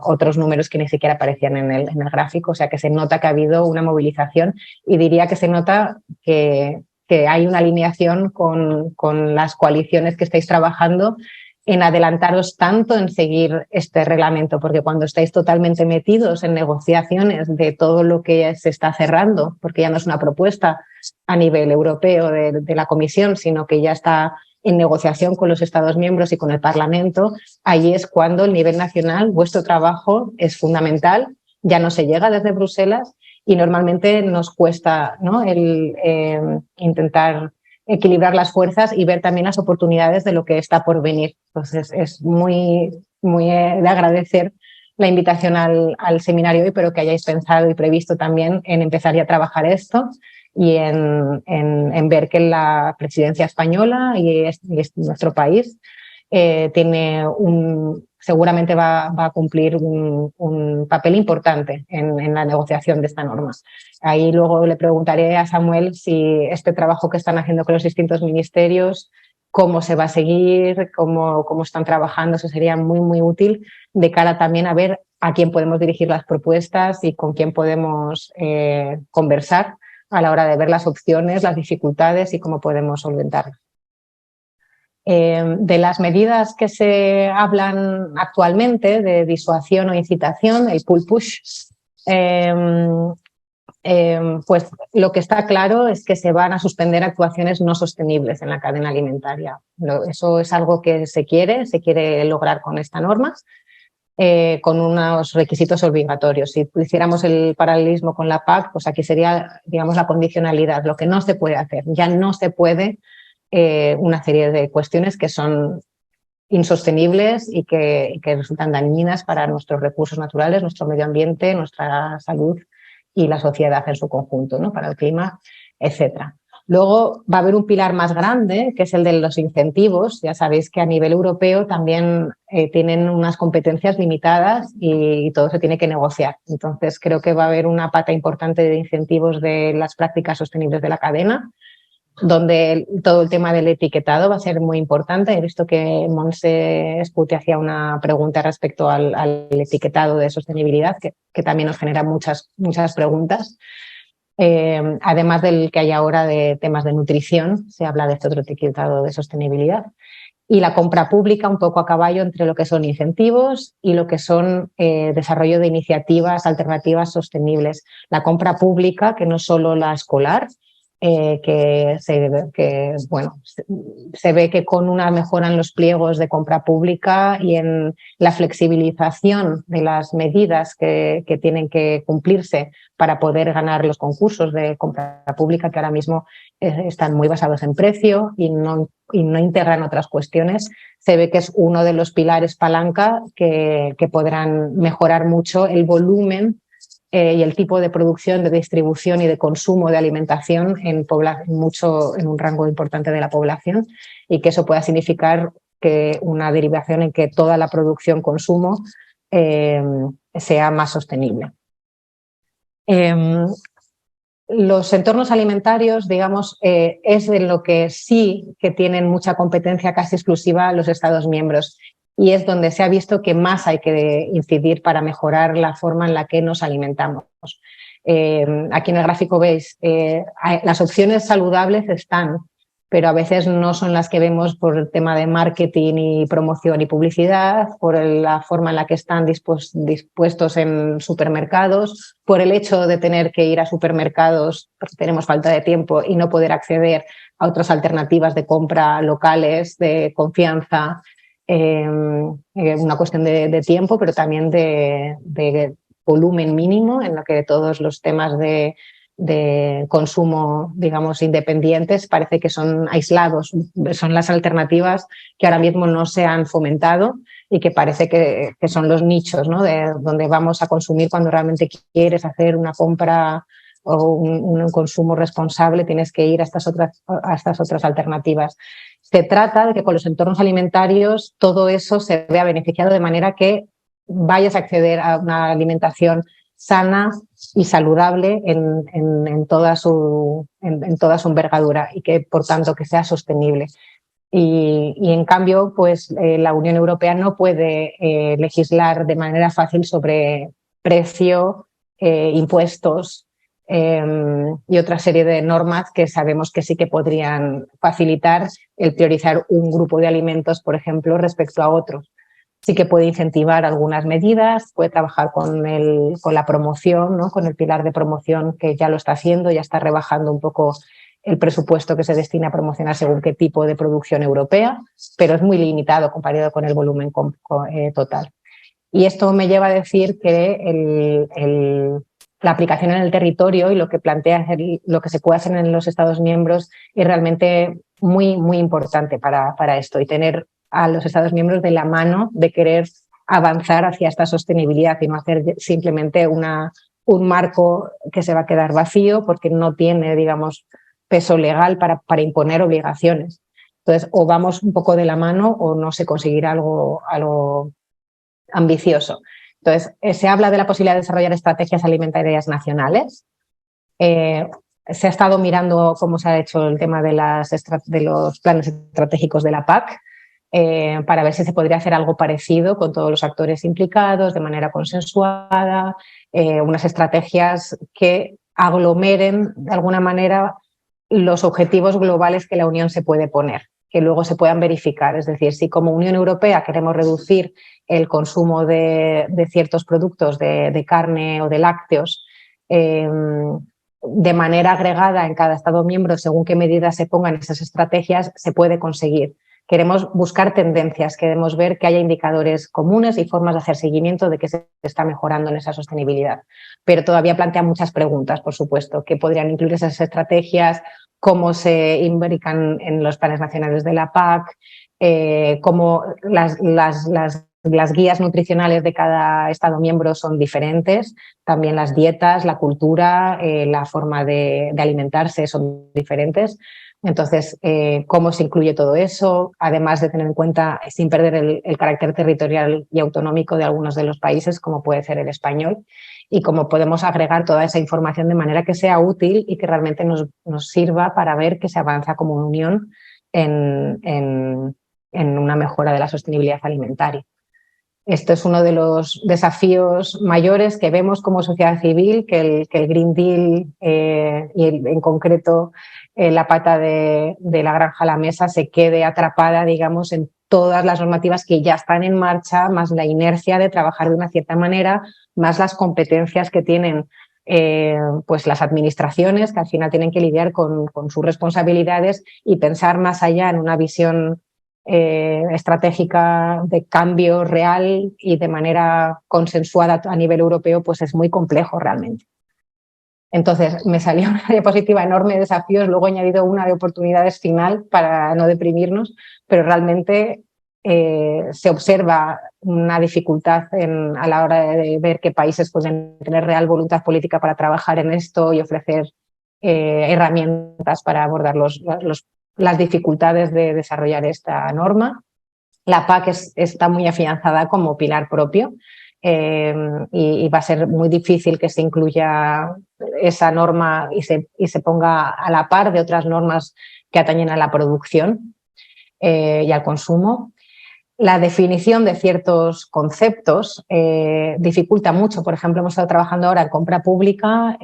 otros números que ni siquiera aparecían en el gráfico, o sea que se nota que ha habido una movilización y diría que se nota que hay una alineación con las coaliciones que estáis trabajando en adelantaros tanto en seguir este reglamento, porque cuando estáis totalmente metidos en negociaciones de todo lo que se está cerrando, porque ya no es una propuesta a nivel europeo de la Comisión, sino que ya está en negociación con los Estados miembros y con el Parlamento, ahí es cuando el nivel nacional, vuestro trabajo es fundamental, ya no se llega desde Bruselas y normalmente nos cuesta, ¿no?, el intentar equilibrar las fuerzas y ver también las oportunidades de lo que está por venir. Entonces es muy de agradecer la invitación al seminario hoy, pero que hayáis pensado y previsto también en empezar ya a trabajar esto y en ver que la presidencia española y nuestro país seguramente va a cumplir un papel importante en la negociación de esta norma. Ahí luego le preguntaré a Samuel si este trabajo que están haciendo con los distintos ministerios, cómo se va a seguir, cómo están trabajando, eso sería muy útil de cara también a ver a quién podemos dirigir las propuestas y con quién podemos conversar a la hora de ver las opciones, las dificultades y cómo podemos solventarlas. De las medidas que se hablan actualmente de disuasión o incitación, el pull-push, pues lo que está claro es que se van a suspender actuaciones no sostenibles en la cadena alimentaria. Eso es algo que se quiere lograr con esta norma, con unos requisitos obligatorios. Si hiciéramos el paralelismo con la PAC, pues aquí sería, digamos, la condicionalidad, lo que no se puede hacer. Ya no se puede una serie de cuestiones que son insostenibles y que resultan dañinas para nuestros recursos naturales, nuestro medio ambiente, nuestra salud y la sociedad en su conjunto, ¿no?, para el clima, etc. Luego va a haber un pilar más grande, que es el de los incentivos. Ya sabéis que a nivel europeo también tienen unas competencias limitadas y todo se tiene que negociar. Entonces creo que va a haber una pata importante de incentivos de las prácticas sostenibles de la cadena, donde todo el tema del etiquetado va a ser muy importante. He visto que Montse Escute hacía una pregunta respecto al etiquetado de sostenibilidad, que también nos genera muchas preguntas. Además del que hay ahora de temas de nutrición, se habla de este otro etiquetado de sostenibilidad. Y la compra pública un poco a caballo entre lo que son incentivos y lo que son desarrollo de iniciativas alternativas sostenibles. La compra pública, que no es solo la escolar, se ve que con una mejora en los pliegos de compra pública y en la flexibilización de las medidas que tienen que cumplirse para poder ganar los concursos de compra pública, que ahora mismo están muy basados en precio y no integran otras cuestiones, se ve que es uno de los pilares palanca que podrán mejorar mucho el volumen y el tipo de producción, de distribución y de consumo de alimentación en un rango importante de la población, y que eso pueda significar que una derivación en que toda la producción-consumo sea más sostenible. Los entornos alimentarios, digamos, es en lo que sí que tienen mucha competencia casi exclusiva los Estados miembros, y es donde se ha visto que más hay que incidir para mejorar la forma en la que nos alimentamos. Aquí en el gráfico veis, las opciones saludables están, pero a veces no son las que vemos por el tema de marketing y promoción y publicidad, por la forma en la que están dispuestos en supermercados, por el hecho de tener que ir a supermercados porque tenemos falta de tiempo y no poder acceder a otras alternativas de compra locales, de confianza. Una cuestión de tiempo, pero también de volumen mínimo, en lo que todos los temas de consumo, digamos, independientes parece que son aislados, son las alternativas que ahora mismo no se han fomentado y que parece que son los nichos, ¿no?, de donde vamos a consumir cuando realmente quieres hacer una compra o un consumo responsable, tienes que ir a estas otras alternativas. Se trata de que con los entornos alimentarios todo eso se vea beneficiado de manera que vayas a acceder a una alimentación sana y saludable en toda su envergadura y que, por tanto, que sea sostenible. Y en cambio, pues la Unión Europea no puede legislar de manera fácil sobre precio, impuestos y otra serie de normas que sabemos que sí que podrían facilitar el priorizar un grupo de alimentos, por ejemplo, respecto a otros. Sí que puede incentivar algunas medidas, puede trabajar con la promoción, ¿no? Con el pilar de promoción, que ya lo está haciendo, ya está rebajando un poco el presupuesto que se destina a promocionar según qué tipo de producción europea, pero es muy limitado comparado con el volumen total. Y esto me lleva a decir que la aplicación en el territorio y lo que plantea lo que se puede hacer en los Estados miembros es realmente muy, muy importante para esto, y tener a los Estados miembros de la mano de querer avanzar hacia esta sostenibilidad y no hacer simplemente un marco que se va a quedar vacío porque no tiene, digamos, peso legal para imponer obligaciones. Entonces, o vamos un poco de la mano o no se conseguirá algo ambicioso. Entonces, se habla de la posibilidad de desarrollar estrategias alimentarias nacionales. Se ha estado mirando cómo se ha hecho el tema de los planes estratégicos de la PAC para ver si se podría hacer algo parecido con todos los actores implicados, de manera consensuada, unas estrategias que aglomeren de alguna manera los objetivos globales que la Unión se puede poner, que luego se puedan verificar. Es decir, si como Unión Europea queremos reducir el consumo de ciertos productos de carne o de lácteos de manera agregada en cada Estado miembro, según qué medidas se pongan esas estrategias, se puede conseguir. Queremos buscar tendencias, queremos ver que haya indicadores comunes y formas de hacer seguimiento de que se está mejorando en esa sostenibilidad. Pero todavía plantea muchas preguntas, por supuesto, que podrían incluir esas estrategias, cómo se imbrican en los planes nacionales de la PAC, cómo las guías nutricionales de cada Estado miembro son diferentes, también las dietas, la cultura, la forma de alimentarse son diferentes. Entonces, ¿cómo se incluye todo eso? Además de tener en cuenta, sin perder el carácter territorial y autonómico de algunos de los países, como puede ser el español, y cómo podemos agregar toda esa información de manera que sea útil y que realmente nos sirva para ver que se avanza como unión en una mejora de la sostenibilidad alimentaria. Esto es uno de los desafíos mayores que vemos como sociedad civil, que el Green Deal y en concreto la pata de la granja a la mesa se quede atrapada, digamos, en todas las normativas que ya están en marcha, más la inercia de trabajar de una cierta manera, más las competencias que tienen pues las administraciones, que al final tienen que lidiar con sus responsabilidades y pensar más allá en una visión estratégica de cambio real y de manera consensuada a nivel europeo, pues es muy complejo realmente. Entonces, me salió una diapositiva enorme de desafíos, luego he añadido una de oportunidades final para no deprimirnos, pero realmente se observa una dificultad a la hora de ver qué países pueden tener real voluntad política para trabajar en esto y ofrecer herramientas para abordar las dificultades de desarrollar esta norma. La PAC está muy afianzada como pilar propio y va a ser muy difícil que se incluya esa norma y se ponga a la par de otras normas que atañen a la producción y al consumo. La definición de ciertos conceptos dificulta mucho. Por ejemplo, hemos estado trabajando ahora en compra pública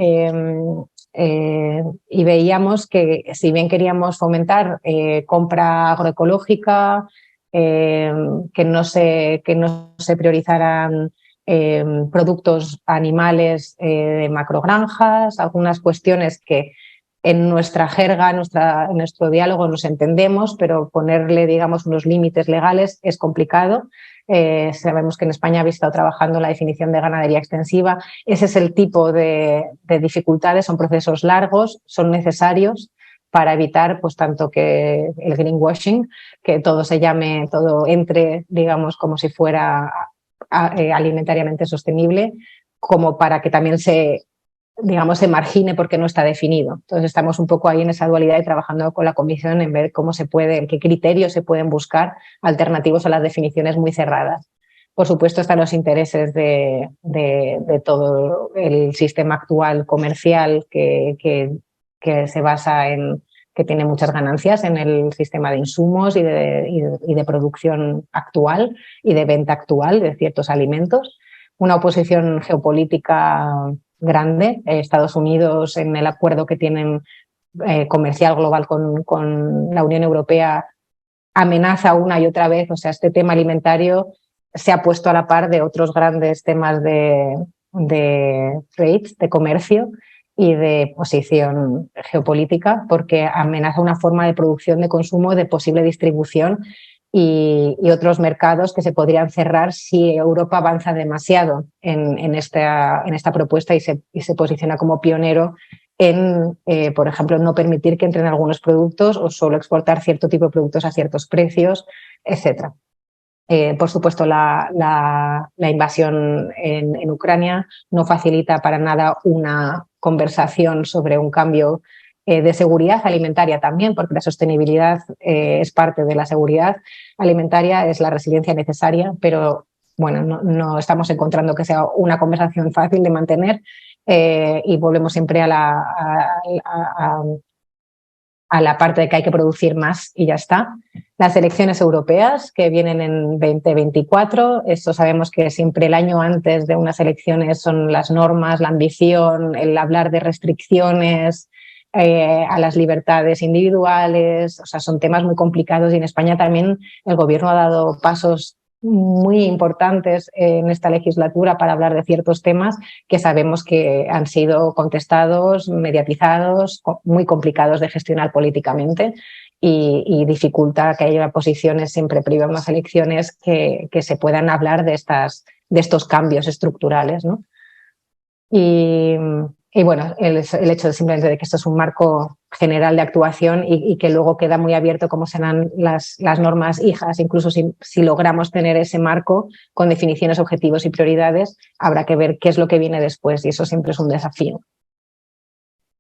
y veíamos que si bien queríamos fomentar compra agroecológica, que no se priorizaran productos animales de macrogranjas, algunas cuestiones que en nuestra jerga, en nuestro diálogo nos entendemos, pero ponerle, digamos, unos límites legales es complicado. Sabemos que en España habéis estado trabajando la definición de ganadería extensiva. Ese es el tipo de dificultades, son procesos largos, son necesarios para evitar, pues, tanto que el greenwashing, que todo entre, digamos, como si fuera alimentariamente sostenible, como para que también se digamos, se margine porque no está definido. Entonces estamos un poco ahí en esa dualidad y trabajando con la Comisión en ver cómo se puede, en qué criterios se pueden buscar alternativos a las definiciones muy cerradas. Por supuesto están los intereses de todo el sistema actual comercial que se basa en que tiene muchas ganancias en el sistema de insumos y de producción actual y de venta actual de ciertos alimentos. Una oposición geopolítica grande. Estados Unidos, en el acuerdo que tienen comercial global con la Unión Europea, amenaza una y otra vez. O sea, este tema alimentario se ha puesto a la par de otros grandes temas de trade, de comercio y de posición geopolítica, porque amenaza una forma de producción, de consumo, de posible distribución y otros mercados que se podrían cerrar si Europa avanza demasiado en esta propuesta y se posiciona como pionero en, por ejemplo, no permitir que entren algunos productos o solo exportar cierto tipo de productos a ciertos precios, etc. Por supuesto, la invasión en Ucrania no facilita para nada una conversación sobre un cambio de seguridad alimentaria también, porque la sostenibilidad es parte de la seguridad alimentaria, es la resiliencia necesaria, pero bueno, no estamos encontrando que sea una conversación fácil de mantener y volvemos siempre a la parte de que hay que producir más y ya está. Las elecciones europeas que vienen en 2024, esto sabemos que siempre el año antes de unas elecciones son las normas, la ambición, el hablar de restricciones a las libertades individuales, o sea, son temas muy complicados y en España también el gobierno ha dado pasos muy importantes en esta legislatura para hablar de ciertos temas que sabemos que han sido contestados, mediatizados, muy complicados de gestionar políticamente y dificulta que haya posiciones siempre previo a unas elecciones que se puedan hablar de estos cambios estructurales, ¿no? Y bueno, el hecho de simplemente de que esto es un marco general de actuación y que luego queda muy abierto cómo serán las normas hijas, incluso si logramos tener ese marco con definiciones, objetivos y prioridades, habrá que ver qué es lo que viene después y eso siempre es un desafío.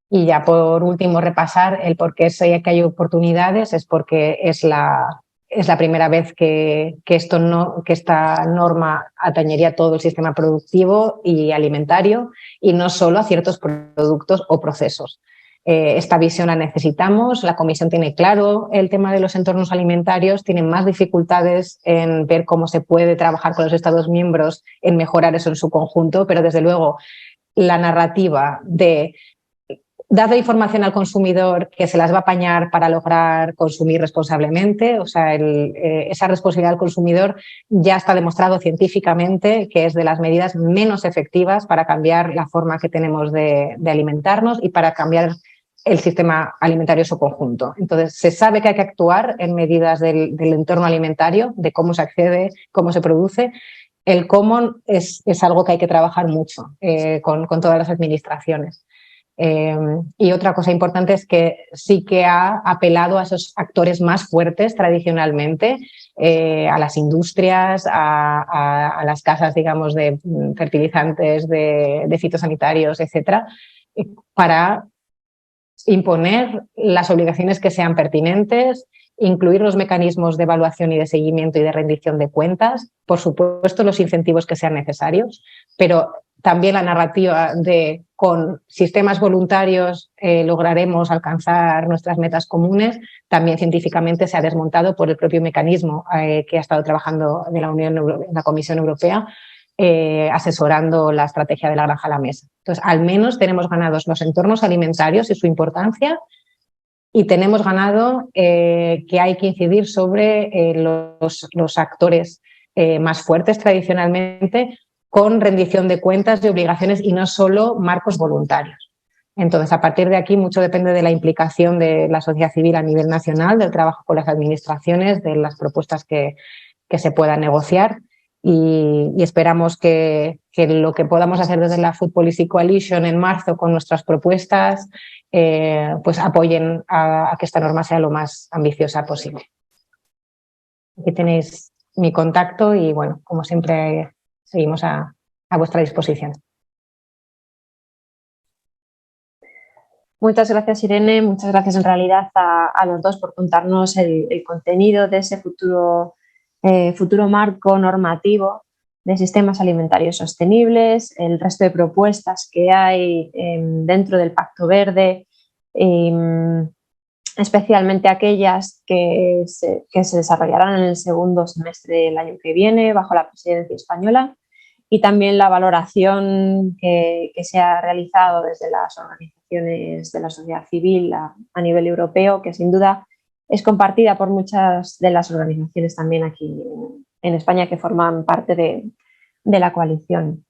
Y ya por último repasar el por qué sé que hay oportunidades, es porque es la primera vez que esta norma atañería todo el sistema productivo y alimentario y no solo a ciertos productos o procesos. Esta visión la necesitamos, la Comisión tiene claro el tema de los entornos alimentarios, tiene más dificultades en ver cómo se puede trabajar con los Estados miembros en mejorar eso en su conjunto, pero desde luego la narrativa de darle información al consumidor que se las va a apañar para lograr consumir responsablemente, o sea, esa responsabilidad del consumidor ya está demostrado científicamente que es de las medidas menos efectivas para cambiar la forma que tenemos de alimentarnos y para cambiar el sistema alimentario en su conjunto. Entonces, se sabe que hay que actuar en medidas del entorno alimentario, de cómo se accede, cómo se produce. El cómo es algo que hay que trabajar mucho con todas las administraciones. Y otra cosa importante es que sí que ha apelado a esos actores más fuertes tradicionalmente, a las industrias, a las casas, digamos, de fertilizantes, de fitosanitarios, etcétera, para imponer las obligaciones que sean pertinentes, incluir los mecanismos de evaluación y de seguimiento y de rendición de cuentas, por supuesto los incentivos que sean necesarios, pero también la narrativa de con sistemas voluntarios lograremos alcanzar nuestras metas comunes, también científicamente se ha desmontado por el propio mecanismo que ha estado trabajando de la Comisión Europea, asesorando la estrategia de la granja a la mesa. Entonces, al menos tenemos ganados los entornos alimentarios y su importancia y tenemos ganado que hay que incidir sobre los actores más fuertes tradicionalmente con rendición de cuentas y obligaciones y no solo marcos voluntarios. Entonces, a partir de aquí, mucho depende de la implicación de la sociedad civil a nivel nacional, del trabajo con las administraciones, de las propuestas que se puedan negociar y esperamos que lo que podamos hacer desde la Food Policy Coalition en marzo con nuestras propuestas pues apoyen a que esta norma sea lo más ambiciosa posible. Aquí tenéis mi contacto y, bueno, como siempre, seguimos a vuestra disposición. Muchas gracias, Irene. Muchas gracias en realidad a los dos por contarnos el contenido de ese futuro marco normativo de sistemas alimentarios sostenibles, el resto de propuestas que hay dentro del Pacto Verde, especialmente aquellas que se desarrollarán en el segundo semestre del año que viene bajo la presidencia española, y también la valoración que se ha realizado desde las organizaciones de la sociedad civil a nivel europeo, que sin duda es compartida por muchas de las organizaciones también aquí en España que forman parte de la coalición.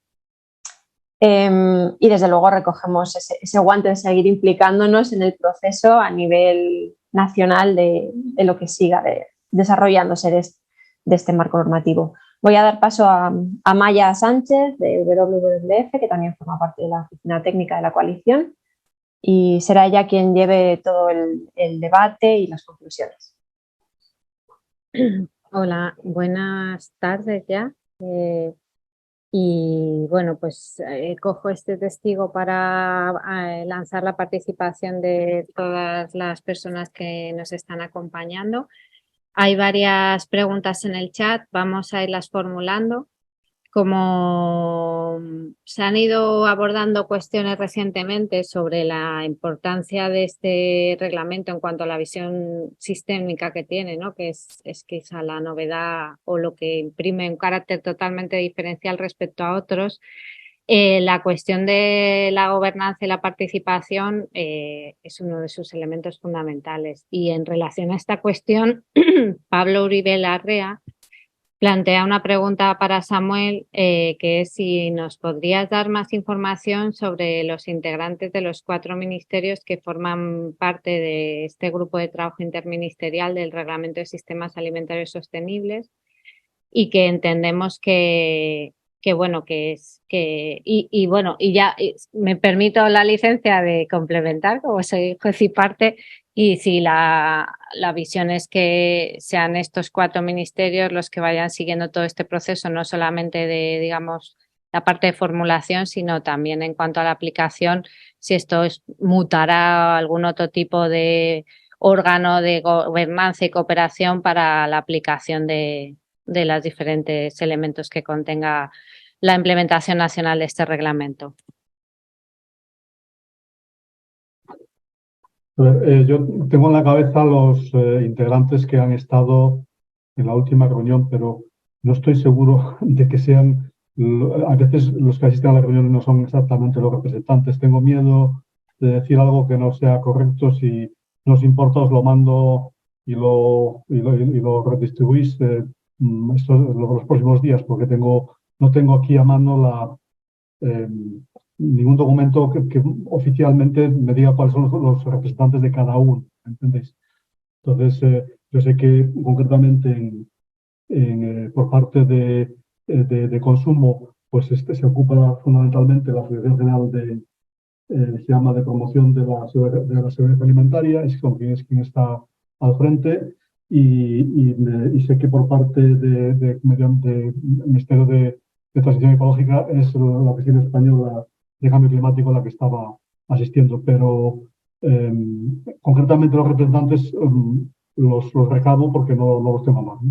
Y desde luego recogemos ese guante de seguir implicándonos en el proceso a nivel nacional de lo que siga desarrollándose de este marco normativo. Voy a dar paso a Maya Sánchez de WWF, que también forma parte de la oficina técnica de la coalición, y será ella quien lleve todo el debate y las conclusiones. Hola, buenas tardes ya. Y bueno, pues cojo este testigo para lanzar la participación de todas las personas que nos están acompañando. Hay varias preguntas en el chat, vamos a irlas formulando. Como se han ido abordando cuestiones recientemente sobre la importancia de este reglamento en cuanto a la visión sistémica que tiene, ¿no? Que es quizá la novedad o lo que imprime un carácter totalmente diferencial respecto a otros, la cuestión de la gobernanza y la participación es uno de sus elementos fundamentales. Y en relación a esta cuestión, Pablo Uribe Larrea plantea una pregunta para Samuel, que es si nos podrías dar más información sobre los integrantes de los 4 ministerios que forman parte de este grupo de trabajo interministerial del Reglamento de Sistemas Alimentarios Sostenibles, y que entendemos que ya me permito la licencia de complementar, como soy juez y parte, y si la visión es que sean estos 4 ministerios los que vayan siguiendo todo este proceso, no solamente de, digamos, la parte de formulación, sino también en cuanto a la aplicación, si esto mutará a algún otro tipo de órgano de gobernanza y cooperación para la aplicación de los diferentes elementos que contenga la implementación nacional de este reglamento. Yo tengo en la cabeza los integrantes que han estado en la última reunión, pero no estoy seguro de que sean, a veces los que asisten a las reuniones no son exactamente los representantes. Tengo miedo de decir algo que no sea correcto. Si no os importa, os lo mando y lo redistribuís los próximos días, porque no tengo aquí a mano ningún documento que oficialmente me diga cuáles son los representantes de cada uno, ¿entendéis? Entonces, yo sé que concretamente por parte de consumo, pues se ocupa fundamentalmente la Asociación General se llama de Promoción de la Seguridad Alimentaria, es quien está al frente, y sé que por parte del Ministerio de Transición Ecológica es la Oficina Española de Cambio Climático la que estaba asistiendo, pero concretamente los representantes los recabo porque no los tengo a mano.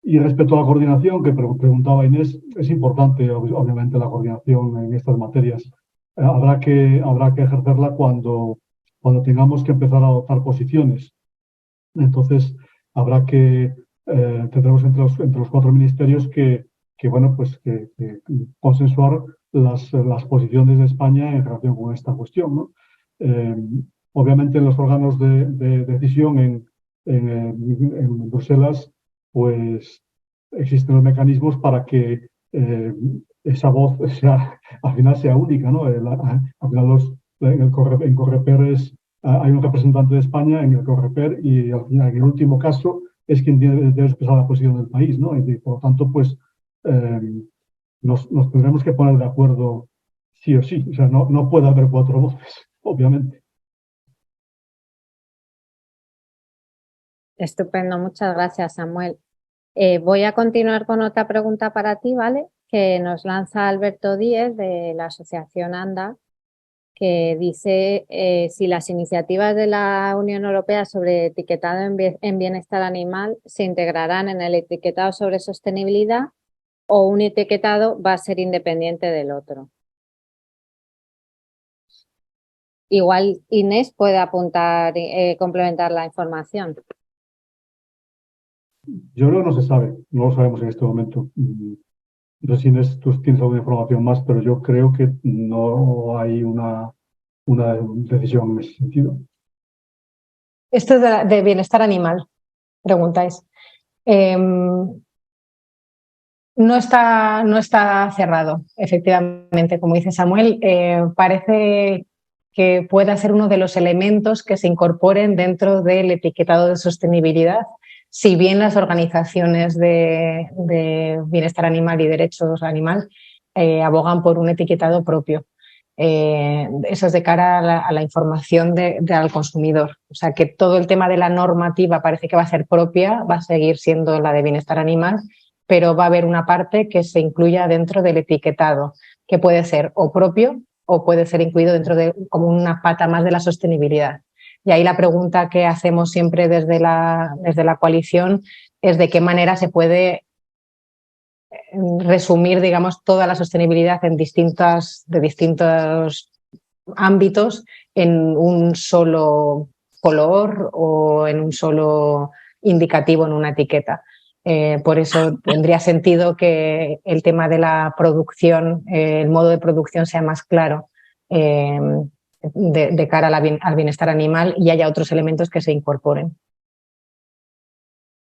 Y respecto a la coordinación que preguntaba Inés, es importante obviamente la coordinación en estas materias. Habrá que ejercerla cuando tengamos que empezar a adoptar posiciones. Entonces, tendremos entre los 4 ministerios que consensuar las posiciones de España en relación con esta cuestión, ¿no? Obviamente, en los órganos de decisión en Bruselas, pues existen los mecanismos para que esa voz al final sea única, ¿no? Al final en Coreper hay un representante de España en el Coreper, y al final, en el último caso, es quien debe expresar la posición del país, ¿no? Y por lo tanto, pues nos tendremos que poner de acuerdo sí o sí. O sea, no puede haber 4 voces, obviamente. Estupendo, muchas gracias, Samuel. Voy a continuar con otra pregunta para ti, ¿vale? Que nos lanza Alberto Díez de la Asociación ANDA, que dice si las iniciativas de la Unión Europea sobre etiquetado en bienestar animal se integrarán en el etiquetado sobre sostenibilidad o un etiquetado va a ser independiente del otro. Igual Inés puede apuntar, complementar la información. Yo creo que no se sabe, no lo sabemos en este momento. No sé si Inés, tú tienes alguna información más, pero yo creo que no hay una decisión en ese sentido. Esto es de bienestar animal, preguntáis. No está cerrado, efectivamente, como dice Samuel. Parece que pueda ser uno de los elementos que se incorporen dentro del etiquetado de sostenibilidad, si bien las organizaciones de bienestar animal y derechos animal abogan por un etiquetado propio. Eso es de cara a la información al consumidor. O sea, que todo el tema de la normativa parece que va a ser propia, va a seguir siendo la de bienestar animal, pero va a haber una parte que se incluya dentro del etiquetado, que puede ser o propio o puede ser incluido dentro de como una pata más de la sostenibilidad. Y ahí la pregunta que hacemos siempre desde la coalición es de qué manera se puede resumir, digamos, toda la sostenibilidad en distintos ámbitos en un solo color o en un solo indicativo en una etiqueta. Por eso tendría sentido que el tema de la producción, el modo de producción sea más claro de cara al bienestar animal y haya otros elementos que se incorporen.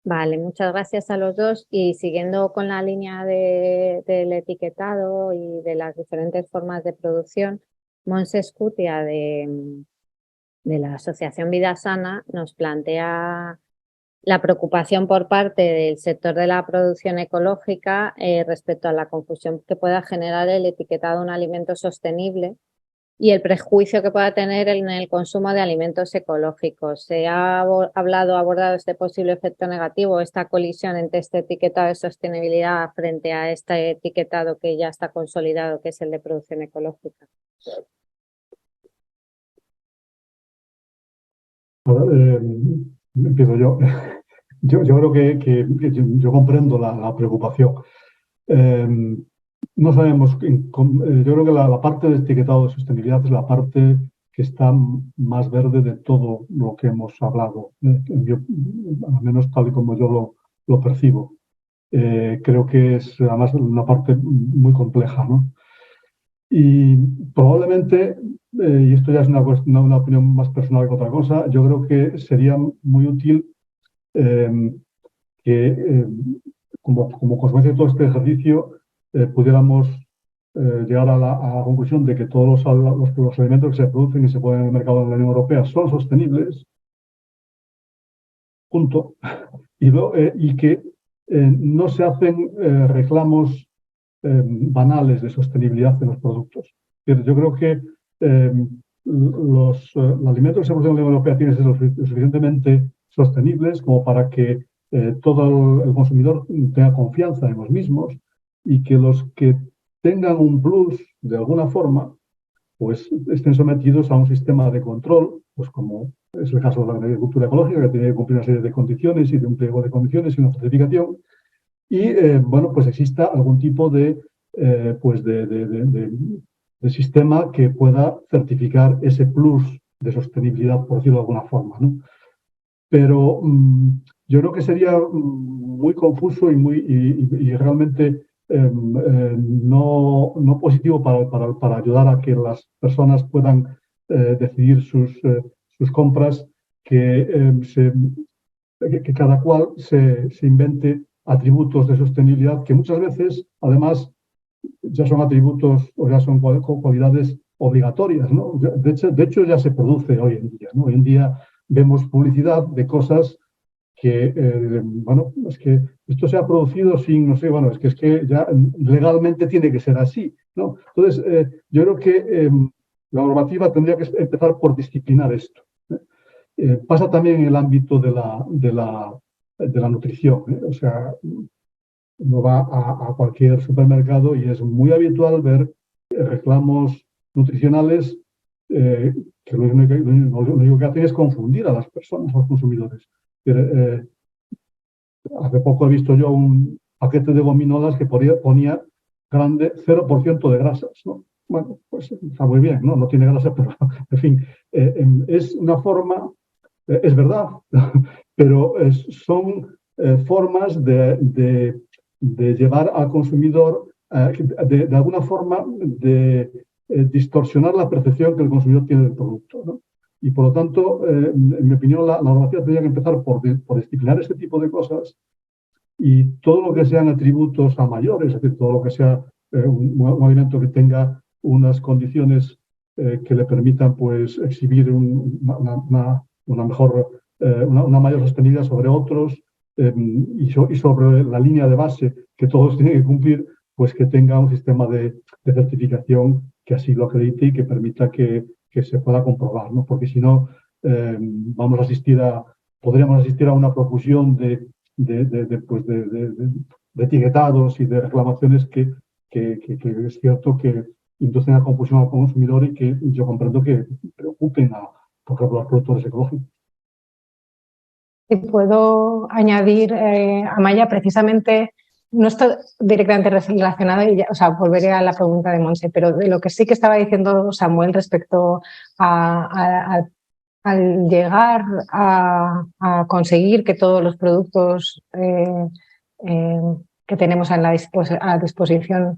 Vale, muchas gracias a los dos. Y siguiendo con la línea del etiquetado y de las diferentes formas de producción, Montse Escutia de la Asociación Vida Sana nos plantea la preocupación por parte del sector de la producción ecológica respecto a la confusión que pueda generar el etiquetado de un alimento sostenible y el prejuicio que pueda tener en el consumo de alimentos ecológicos. ¿Se ha abordado este posible efecto negativo, esta colisión entre este etiquetado de sostenibilidad frente a este etiquetado que ya está consolidado, que es el de producción ecológica? Empiezo yo. Yo creo que yo comprendo la preocupación. No sabemos, yo creo que la parte de etiquetado de sostenibilidad es la parte que está más verde de todo lo que hemos hablado, al menos tal y como yo lo percibo. Creo que es además una parte muy compleja, ¿no? Y probablemente, y esto ya es una opinión más personal que otra cosa, yo creo que sería muy útil que como consecuencia de todo este ejercicio pudiéramos llegar a la conclusión de que todos los alimentos que se producen y se ponen en el mercado de la Unión Europea son sostenibles, punto, y que no se hacen reclamos banales de sostenibilidad de los productos. Yo creo que los alimentos que se producen en la Unión Europea tienen que ser lo suficientemente sostenibles como para que todo el consumidor tenga confianza en los mismos y que los que tengan un plus de alguna forma, pues estén sometidos a un sistema de control, pues como es el caso de la agricultura ecológica, que tiene que cumplir una serie de condiciones y de un pliego de condiciones y una certificación, y bueno, pues exista algún tipo de sistema que pueda certificar ese plus de sostenibilidad, por decirlo de alguna forma, ¿no? Pero yo creo que sería muy confuso y realmente no positivo para ayudar a que las personas puedan decidir sus compras, que cada cual se invente atributos de sostenibilidad que muchas veces, además, ya son atributos o ya son cualidades obligatorias, ¿no? De hecho, ya se produce hoy en día, ¿no? Hoy en día vemos publicidad de cosas que, bueno, es que esto se ha producido sin, no sé, bueno, es que ya legalmente tiene que ser así, ¿no? Entonces, yo creo que la normativa tendría que empezar por disciplinar esto. Pasa también en el ámbito de la nutrición, ¿eh? O sea, uno va a cualquier supermercado y es muy habitual ver reclamos nutricionales que lo único que hacen es confundir a las personas, a los consumidores. Hace poco he visto yo un paquete de gominolas que ponía grande 0% de grasas, ¿no? Bueno, pues está muy bien, ¿no? No tiene grasa, pero en fin, es una forma, es verdad, pero son formas de llevar al consumidor, de alguna forma, de distorsionar la percepción que el consumidor tiene del producto, ¿no? Y por lo tanto, en mi opinión, la normativa tendría que empezar por estipular este tipo de cosas y todo lo que sean atributos a mayores, es decir, todo lo que sea un alimento que tenga unas condiciones que le permitan pues exhibir una mejor, una mayor sostenibilidad sobre otros y sobre la línea de base que todos tienen que cumplir, pues que tenga un sistema de certificación que así lo acredite y que permita que se pueda comprobar, ¿no? Porque si no, podríamos asistir a una profusión pues de etiquetados y de reclamaciones que es cierto que inducen a confusión al consumidor y que yo comprendo que preocupen por ejemplo, a los productores ecológicos. Si puedo añadir, Amaya, precisamente, no está directamente relacionada, o sea, volveré a la pregunta de Montse, pero de lo que sí que estaba diciendo Samuel respecto al llegar a conseguir que todos los productos que tenemos a disposición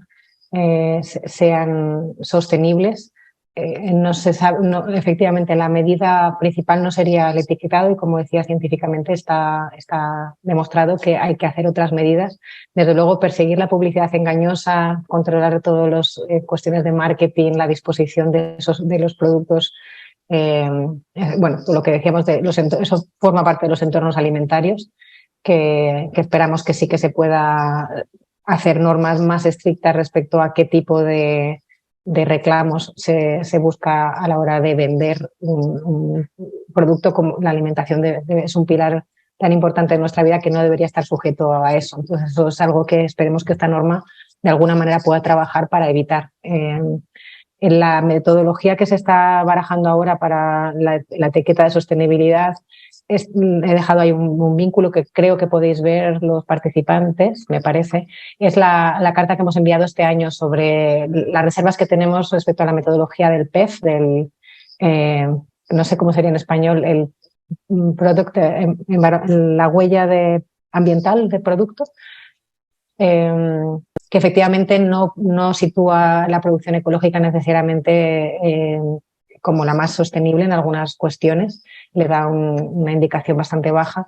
sean sostenibles, no se sabe, efectivamente la medida principal no sería el etiquetado y, como decía, científicamente está demostrado que hay que hacer otras medidas. Desde luego, perseguir la publicidad engañosa, controlar todas las cuestiones de marketing, la disposición de los productos. Bueno, lo que decíamos, eso forma parte de los entornos alimentarios, que esperamos que sí que se pueda hacer normas más estrictas respecto a qué tipo de reclamos se busca a la hora de vender un producto. Como la alimentación es un pilar tan importante de nuestra vida que no debería estar sujeto a eso. Entonces, eso es algo que esperemos que esta norma de alguna manera pueda trabajar para evitar. En la metodología que se está barajando ahora para la etiqueta de sostenibilidad, he dejado ahí un vínculo que creo que podéis ver los participantes, me parece. Es la carta que hemos enviado este año sobre las reservas que tenemos respecto a la metodología del PEF, no sé cómo sería en español, el la huella ambiental del producto. Que efectivamente no sitúa la producción ecológica necesariamente como la más sostenible en algunas cuestiones, le da una indicación bastante baja,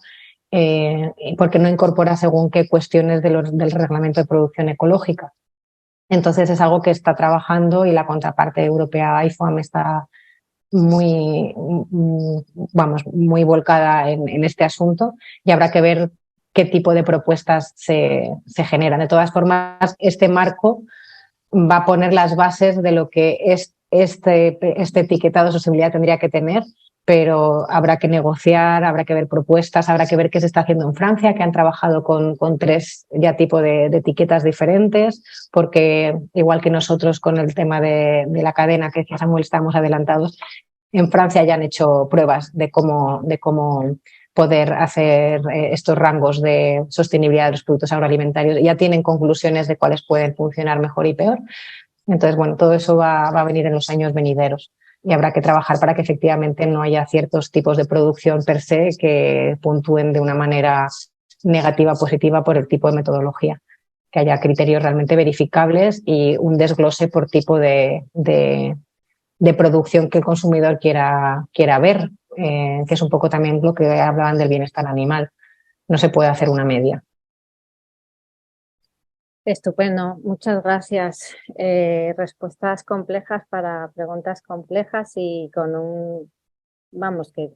porque no incorpora según qué cuestiones del reglamento de producción ecológica. Entonces es algo que está trabajando y la contraparte europea IFOAM está muy volcada en este asunto, y habrá que ver qué tipo de propuestas se generan. De todas formas, este marco va a poner las bases de lo que este etiquetado de sostenibilidad tendría que tener, pero habrá que negociar, habrá que ver propuestas, habrá que ver qué se está haciendo en Francia, que han trabajado con 3 ya tipos de etiquetas diferentes, porque igual que nosotros con el tema de la cadena, que decía Samuel, estamos adelantados. En Francia ya han hecho pruebas de cómo poder hacer estos rangos de sostenibilidad de los productos agroalimentarios. Ya tienen conclusiones de cuáles pueden funcionar mejor y peor. Entonces, bueno, todo eso va a venir en los años venideros y habrá que trabajar para que efectivamente no haya ciertos tipos de producción per se que puntúen de una manera negativa o positiva por el tipo de metodología. Que haya criterios realmente verificables y un desglose por tipo de producción que el consumidor quiera ver, que es un poco también lo que hablaban del bienestar animal. No se puede hacer una media. Estupendo, muchas gracias. Respuestas complejas para preguntas complejas y que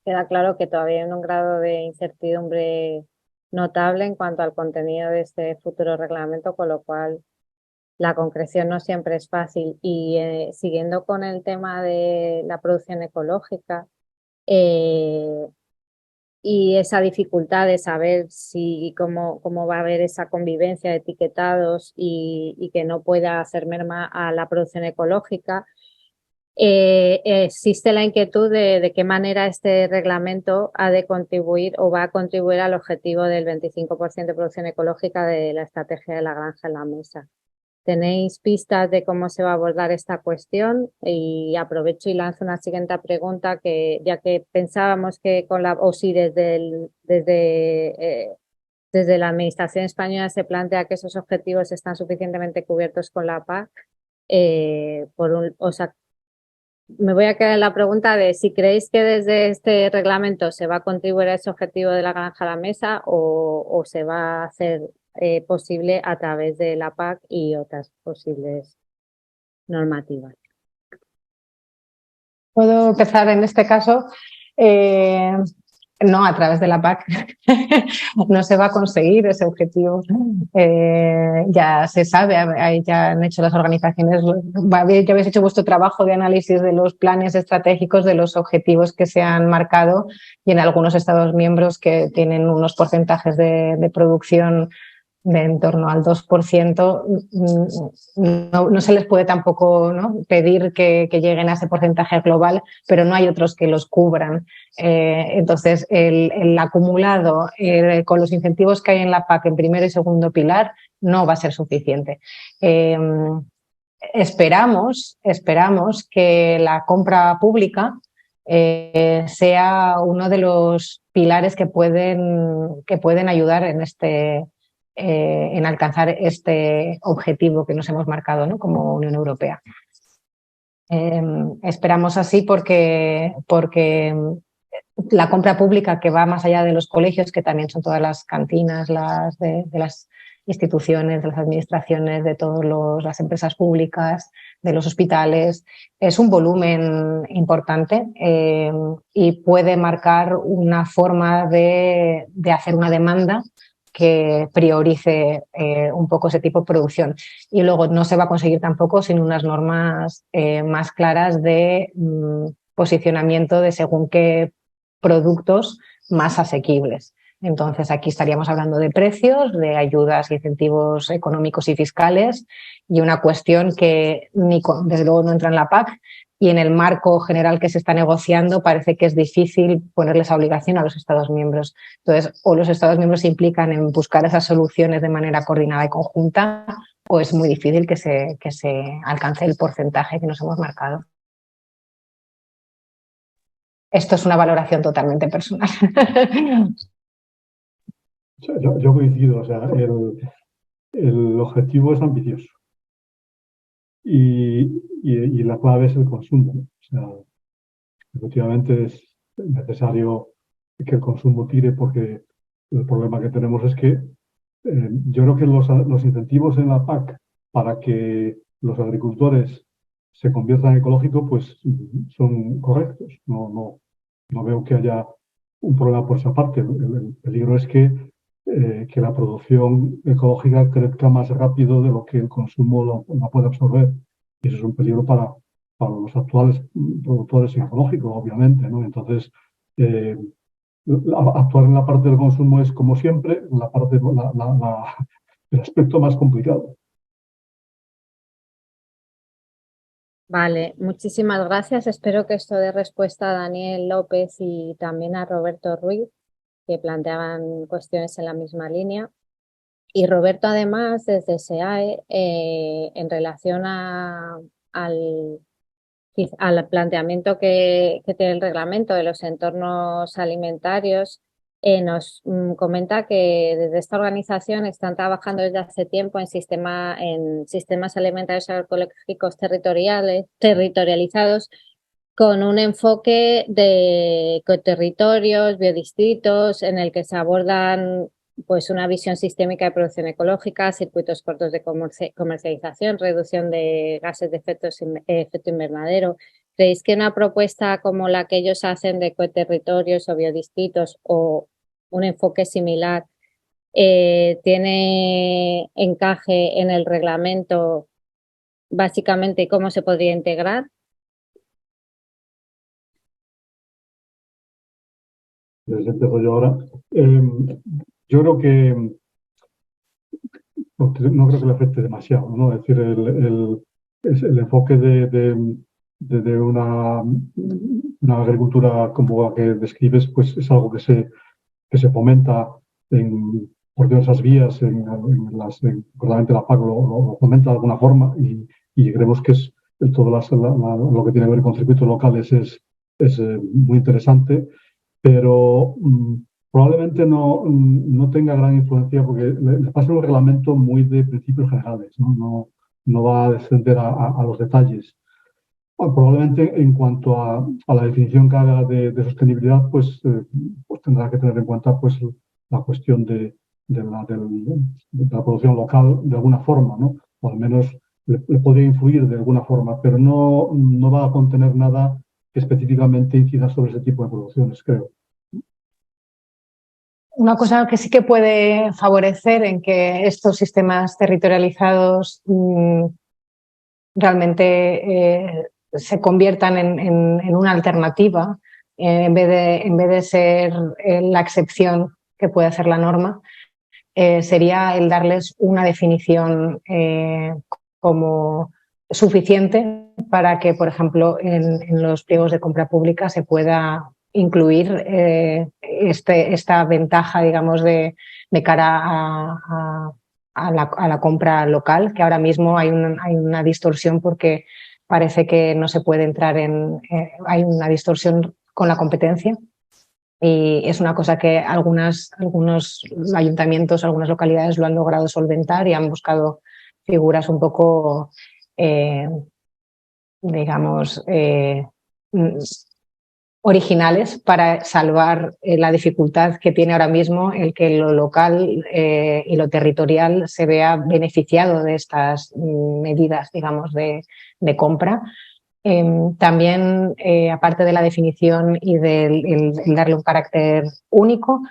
queda claro que todavía hay un grado de incertidumbre notable en cuanto al contenido de este futuro reglamento, con lo cual la concreción no siempre es fácil. Y siguiendo con el tema de la producción ecológica y esa dificultad de saber cómo va a haber esa convivencia de etiquetados y que no pueda hacer merma a la producción ecológica, existe la inquietud de qué manera este reglamento ha de contribuir o va a contribuir al objetivo del 25% de producción ecológica de la estrategia de la granja en la mesa. ¿Tenéis pistas de cómo se va a abordar esta cuestión? Y aprovecho y lanzo una siguiente pregunta, que ya que pensábamos que con la OSI desde la Administración española se plantea que esos objetivos están suficientemente cubiertos con la PAC, me voy a quedar en la pregunta de si creéis que desde este reglamento se va a contribuir a ese objetivo de la granja a la mesa o se va a hacer posible a través de la PAC y otras posibles normativas. Puedo empezar en este caso. No, a través de la PAC no se va a conseguir ese objetivo. Ya se sabe, ya han hecho las organizaciones, ya habéis hecho vuestro trabajo de análisis de los planes estratégicos, de los objetivos que se han marcado, y en algunos Estados miembros que tienen unos porcentajes de producción de en torno al 2%, no se les puede tampoco, ¿no?, pedir que lleguen a ese porcentaje global, pero no hay otros que los cubran. Entonces, el acumulado con los incentivos que hay en la PAC en primero y segundo pilar no va a ser suficiente. Esperamos que la compra pública sea uno de los pilares que pueden ayudar en alcanzar este objetivo que nos hemos marcado, ¿no?, como Unión Europea. Esperamos así porque la compra pública, que va más allá de los colegios, que también son todas las cantinas, de las instituciones, de las administraciones, de todas las empresas públicas, de los hospitales, es un volumen importante y puede marcar una forma de hacer una demanda que priorice un poco ese tipo de producción. Y luego no se va a conseguir tampoco sin unas normas más claras de posicionamiento de según qué productos más asequibles. Entonces, aquí estaríamos hablando de precios, de ayudas, incentivos económicos y fiscales, y una cuestión que desde luego no entra en la PAC, y en el marco general que se está negociando parece que es difícil ponerle esa obligación a los Estados miembros. Entonces, o los Estados miembros se implican en buscar esas soluciones de manera coordinada y conjunta, o es muy difícil que se alcance el porcentaje que nos hemos marcado. Esto es una valoración totalmente personal. Yo coincido, o sea, el objetivo es ambicioso y la clave es el consumo. O sea, efectivamente es necesario que el consumo tire, porque el problema que tenemos es que yo creo que los incentivos en la PAC para que los agricultores se conviertan en ecológicos, pues son correctos. No veo que haya un problema por esa parte. El peligro es que la producción ecológica crezca más rápido de lo que el consumo la puede absorber. Y eso es un peligro para los actuales productores ecológicos, obviamente, ¿no? Entonces, actuar en la parte del consumo es, como siempre, el aspecto más complicado. Vale, muchísimas gracias. Espero que esto dé respuesta a Daniel López y también a Roberto Ruiz, que planteaban cuestiones en la misma línea. Y Roberto, además, desde SEAE, en relación al planteamiento que tiene el reglamento de los entornos alimentarios, nos comenta que desde esta organización están trabajando desde hace tiempo en sistemas alimentarios agroecológicos territorializados, con un enfoque de ecoterritorios, biodistritos, en el que se abordan pues una visión sistémica de producción ecológica, circuitos cortos de comercialización, reducción de gases de efecto invernadero. ¿Creéis que una propuesta como la que ellos hacen de ecoterritorios o biodistritos, o un enfoque similar, tiene encaje en el reglamento, básicamente, y cómo se podría integrar? Empiezo yo ahora. Yo creo que no creo que le afecte demasiado, ¿no? Es decir, el enfoque de una agricultura como la que describes, pues es algo que se fomenta por diversas vías, probablemente la PAC lo fomenta de alguna forma y creemos que es todo lo que tiene que ver con circuitos locales es muy interesante, pero probablemente no tenga gran influencia porque le pasa un reglamento muy de principios generales, no va a descender a los detalles. Bueno, probablemente en cuanto a la definición que haga de sostenibilidad, pues tendrá que tener en cuenta pues, la cuestión de la producción local de alguna forma, ¿no? O al menos le podría influir de alguna forma, pero no va a contener nada que específicamente incida sobre ese tipo de producciones, creo. Una cosa que sí que puede favorecer en que estos sistemas territorializados realmente se conviertan en una alternativa en vez de ser la excepción que puede hacer la norma, sería el darles una definición como suficiente para que, por ejemplo, en los pliegos de compra pública se pueda incluir esta ventaja, digamos, de cara a la compra local, que ahora mismo hay una distorsión porque parece que no se puede entrar hay una distorsión con la competencia. Y es una cosa que algunos ayuntamientos, algunas localidades lo han logrado solventar y han buscado figuras un poco, digamos, originales para salvar la dificultad que tiene ahora mismo el que lo local y lo territorial se vea beneficiado de estas medidas, digamos, de compra. También, aparte de la definición y de darle un carácter único,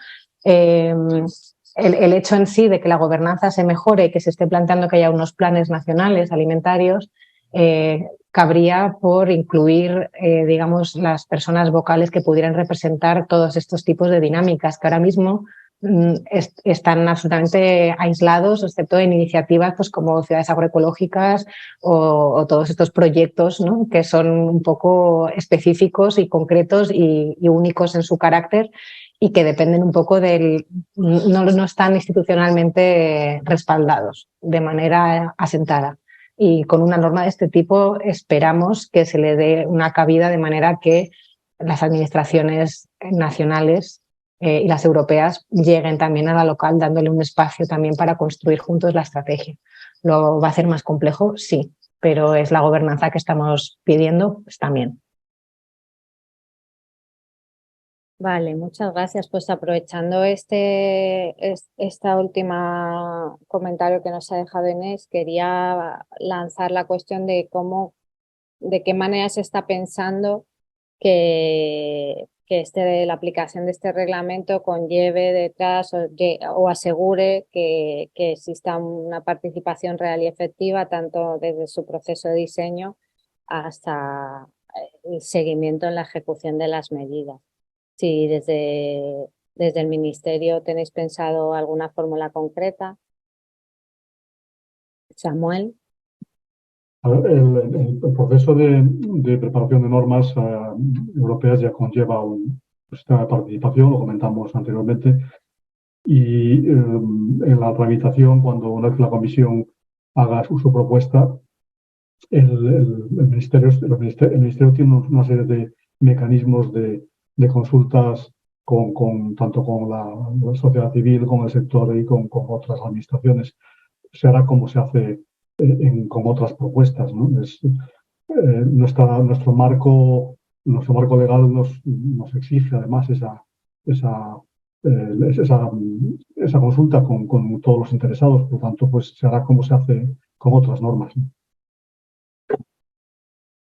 el hecho en sí de que la gobernanza se mejore y que se esté planteando que haya unos planes nacionales alimentarios, cabría por incluir, digamos, las personas vocales que pudieran representar todos estos tipos de dinámicas que ahora mismo están absolutamente aislados, excepto en iniciativas pues, como ciudades agroecológicas o todos estos proyectos, ¿no? Que son un poco específicos y concretos y únicos en su carácter y que dependen un poco no están institucionalmente respaldados de manera asentada. Y con una norma de este tipo esperamos que se le dé una cabida de manera que las administraciones nacionales y las europeas lleguen también a la local, dándole un espacio también para construir juntos la estrategia. ¿Lo va a hacer más complejo? Sí, pero es la gobernanza que estamos pidiendo, pues también. Vale, muchas gracias. Pues aprovechando esta última comentario que nos ha dejado Inés, quería lanzar la cuestión de de qué manera se está pensando que la aplicación de este reglamento conlleve detrás o asegure que exista una participación real y efectiva, tanto desde su proceso de diseño hasta el seguimiento en la ejecución de las medidas. Si desde el Ministerio tenéis pensado alguna fórmula concreta. Samuel. El proceso de preparación de normas europeas ya conlleva un sistema de participación, lo comentamos anteriormente, y en la tramitación, cuando una vez la Comisión haga su propuesta, el Ministerio tiene una serie de mecanismos de consultas tanto con la sociedad civil, con el sector y con otras administraciones. Se hará como se hace con otras propuestas, ¿no? Nuestro marco legal nos exige además esa consulta con todos los interesados, por lo tanto, pues se hará como se hace con otras normas, ¿no?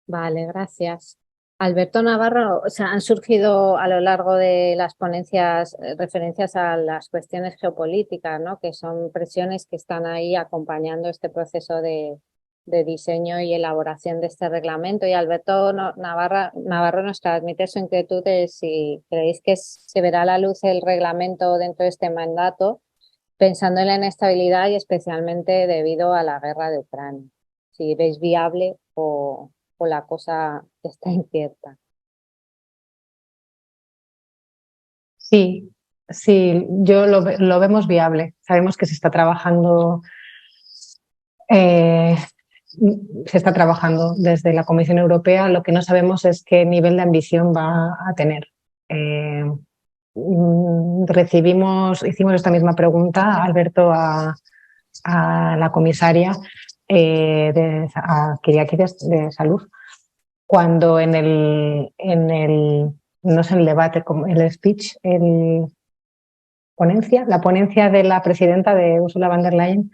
Vale, gracias. Alberto Navarro, o sea, han surgido a lo largo de las ponencias referencias a las cuestiones geopolíticas, ¿no? Que son presiones que están ahí acompañando este proceso de diseño y elaboración de este reglamento. Y Alberto Navarro nos transmite su inquietud de si creéis que se verá a la luz el reglamento dentro de este mandato, pensando en la inestabilidad y especialmente debido a la guerra de Ucrania. Si veis viable o o la cosa está incierta? Sí, sí, lo vemos viable. Sabemos que se está trabajando desde la Comisión Europea. Lo que no sabemos es qué nivel de ambición va a tener. Hicimos esta misma pregunta, Alberto, a la comisaria a Kyriakides de Salud, cuando en no es el debate, como el speech, la ponencia de la presidenta de Ursula von der Leyen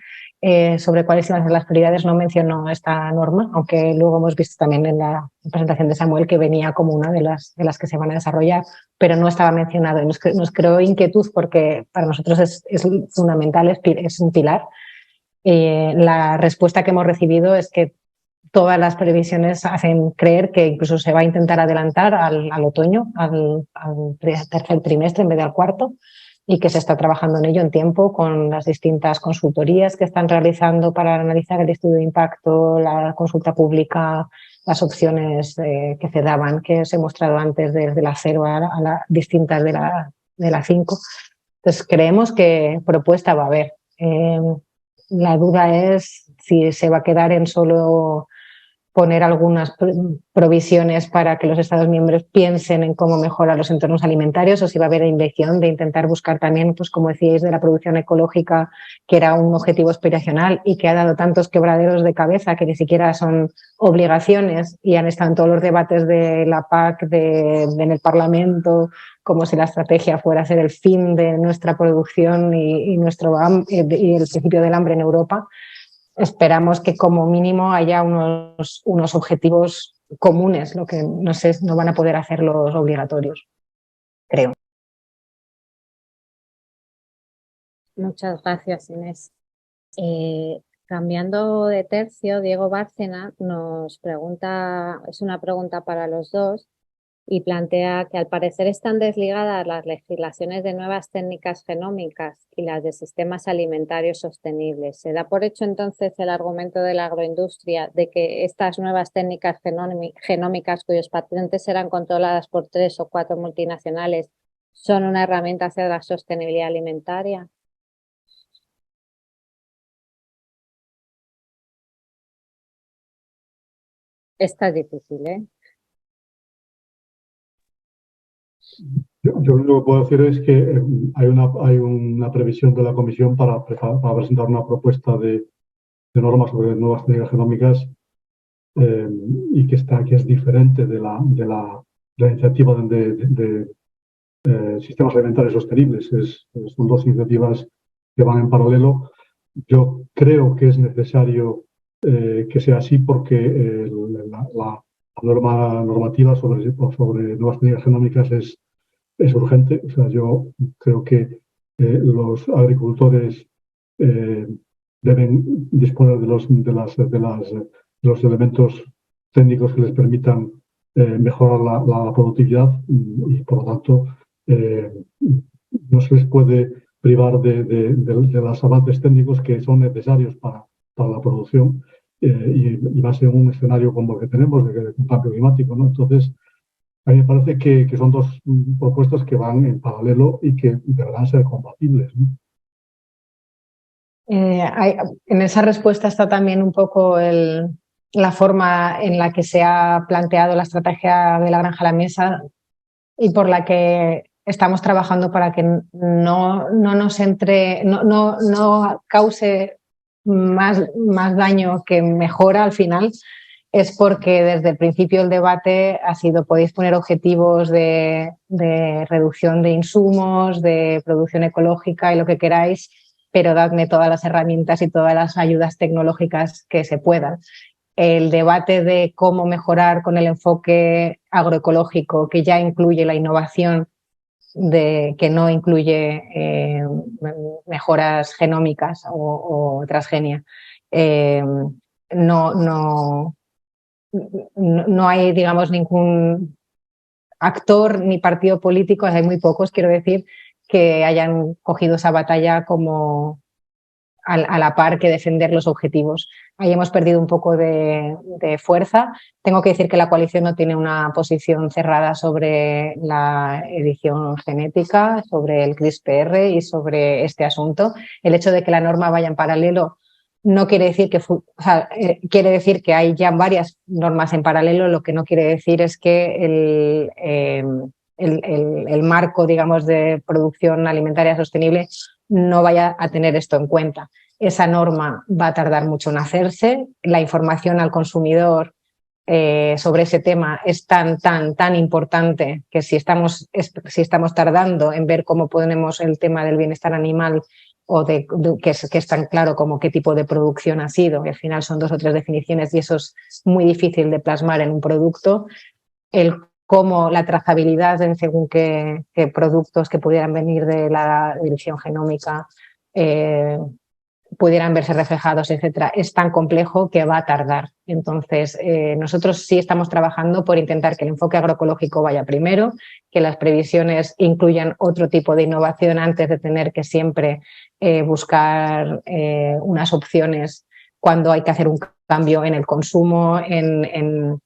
sobre cuáles iban a ser las prioridades, no mencionó esta norma, aunque luego hemos visto también en la presentación de Samuel que venía como una de las que se van a desarrollar, pero no estaba mencionado. Y nos creó inquietud porque para nosotros es fundamental, es un pilar. La respuesta que hemos recibido es que todas las previsiones hacen creer que incluso se va a intentar adelantar al otoño, al tercer trimestre en vez de al cuarto, y que se está trabajando en ello en tiempo con las distintas consultorías que están realizando para analizar el estudio de impacto, la consulta pública, las opciones que se daban, que os he mostrado antes desde la 0 a las distintas de la 5. Entonces creemos que propuesta va a haber. La duda es si se va a quedar en solo poner algunas provisiones para que los Estados miembros piensen en cómo mejorar los entornos alimentarios, o si va a haber intención de intentar buscar también, pues como decíais, de la producción ecológica, que era un objetivo aspiracional y que ha dado tantos quebraderos de cabeza que ni siquiera son obligaciones y han estado en todos los debates de la PAC en el Parlamento, como si la estrategia fuera a ser el fin de nuestra producción y el principio del hambre en Europa. Esperamos que como mínimo haya unos objetivos comunes, lo que no van a poder hacer los obligatorios, creo. Muchas gracias, Inés. Cambiando de tercio, Diego Bárcena nos pregunta, es una pregunta para los dos, y plantea que al parecer están desligadas las legislaciones de nuevas técnicas genómicas y las de sistemas alimentarios sostenibles. ¿Se da por hecho entonces el argumento de la agroindustria de que estas nuevas técnicas genómicas cuyos patentes serán controladas por 3 o 4 multinacionales son una herramienta hacia la sostenibilidad alimentaria? Esta es difícil, ¿eh? Yo lo único que puedo decir es que hay una previsión de la Comisión para presentar una propuesta de normas sobre nuevas técnicas genómicas y que es diferente de la iniciativa de sistemas alimentarios sostenibles. Son dos iniciativas que van en paralelo. Yo creo que es necesario que sea así porque la normativa sobre nuevas técnicas genómicas es urgente. O sea, yo creo que los agricultores deben disponer de los elementos técnicos que les permitan mejorar la productividad y, por lo tanto, no se les puede privar de los avances técnicos que son necesarios para la producción y más en un escenario como el que tenemos de cambio climático, ¿no? Entonces, a mí me parece que son dos propuestas que van en paralelo y que deberán ser compatibles, ¿no? En esa respuesta está también un poco la forma en la que se ha planteado la estrategia de la granja a la mesa y por la que estamos trabajando para que no cause más daño que mejora al final. Es porque desde el principio del debate ha sido, podéis poner objetivos de reducción de insumos, de producción ecológica y lo que queráis, pero dadme todas las herramientas y todas las ayudas tecnológicas que se puedan. El debate de cómo mejorar con el enfoque agroecológico, que ya incluye la innovación, que no incluye mejoras genómicas o transgenia, no hay, digamos, ningún actor ni partido político, hay muy pocos, quiero decir, que hayan cogido esa batalla como a la par que defender los objetivos. Ahí hemos perdido un poco de fuerza. Tengo que decir que la coalición no tiene una posición cerrada sobre la edición genética, sobre el CRISPR y sobre este asunto. El hecho de que la norma vaya en paralelo no quiere decir que, quiere decir que hay ya varias normas en paralelo, lo que no quiere decir es que el marco, digamos, de producción alimentaria sostenible no vaya a tener esto en cuenta. Esa norma va a tardar mucho en hacerse, la información al consumidor sobre ese tema es tan importante que si estamos tardando en ver cómo ponemos el tema del bienestar animal o que es tan claro como qué tipo de producción ha sido, y al final son 2 o 3 definiciones y eso es muy difícil de plasmar en un producto, cómo la trazabilidad en según qué productos que pudieran venir de la edición genómica pudieran verse reflejados, etcétera, es tan complejo que va a tardar. Entonces, nosotros sí estamos trabajando por intentar que el enfoque agroecológico vaya primero, que las previsiones incluyan otro tipo de innovación antes de tener que siempre buscar unas opciones cuando hay que hacer un cambio en el consumo, en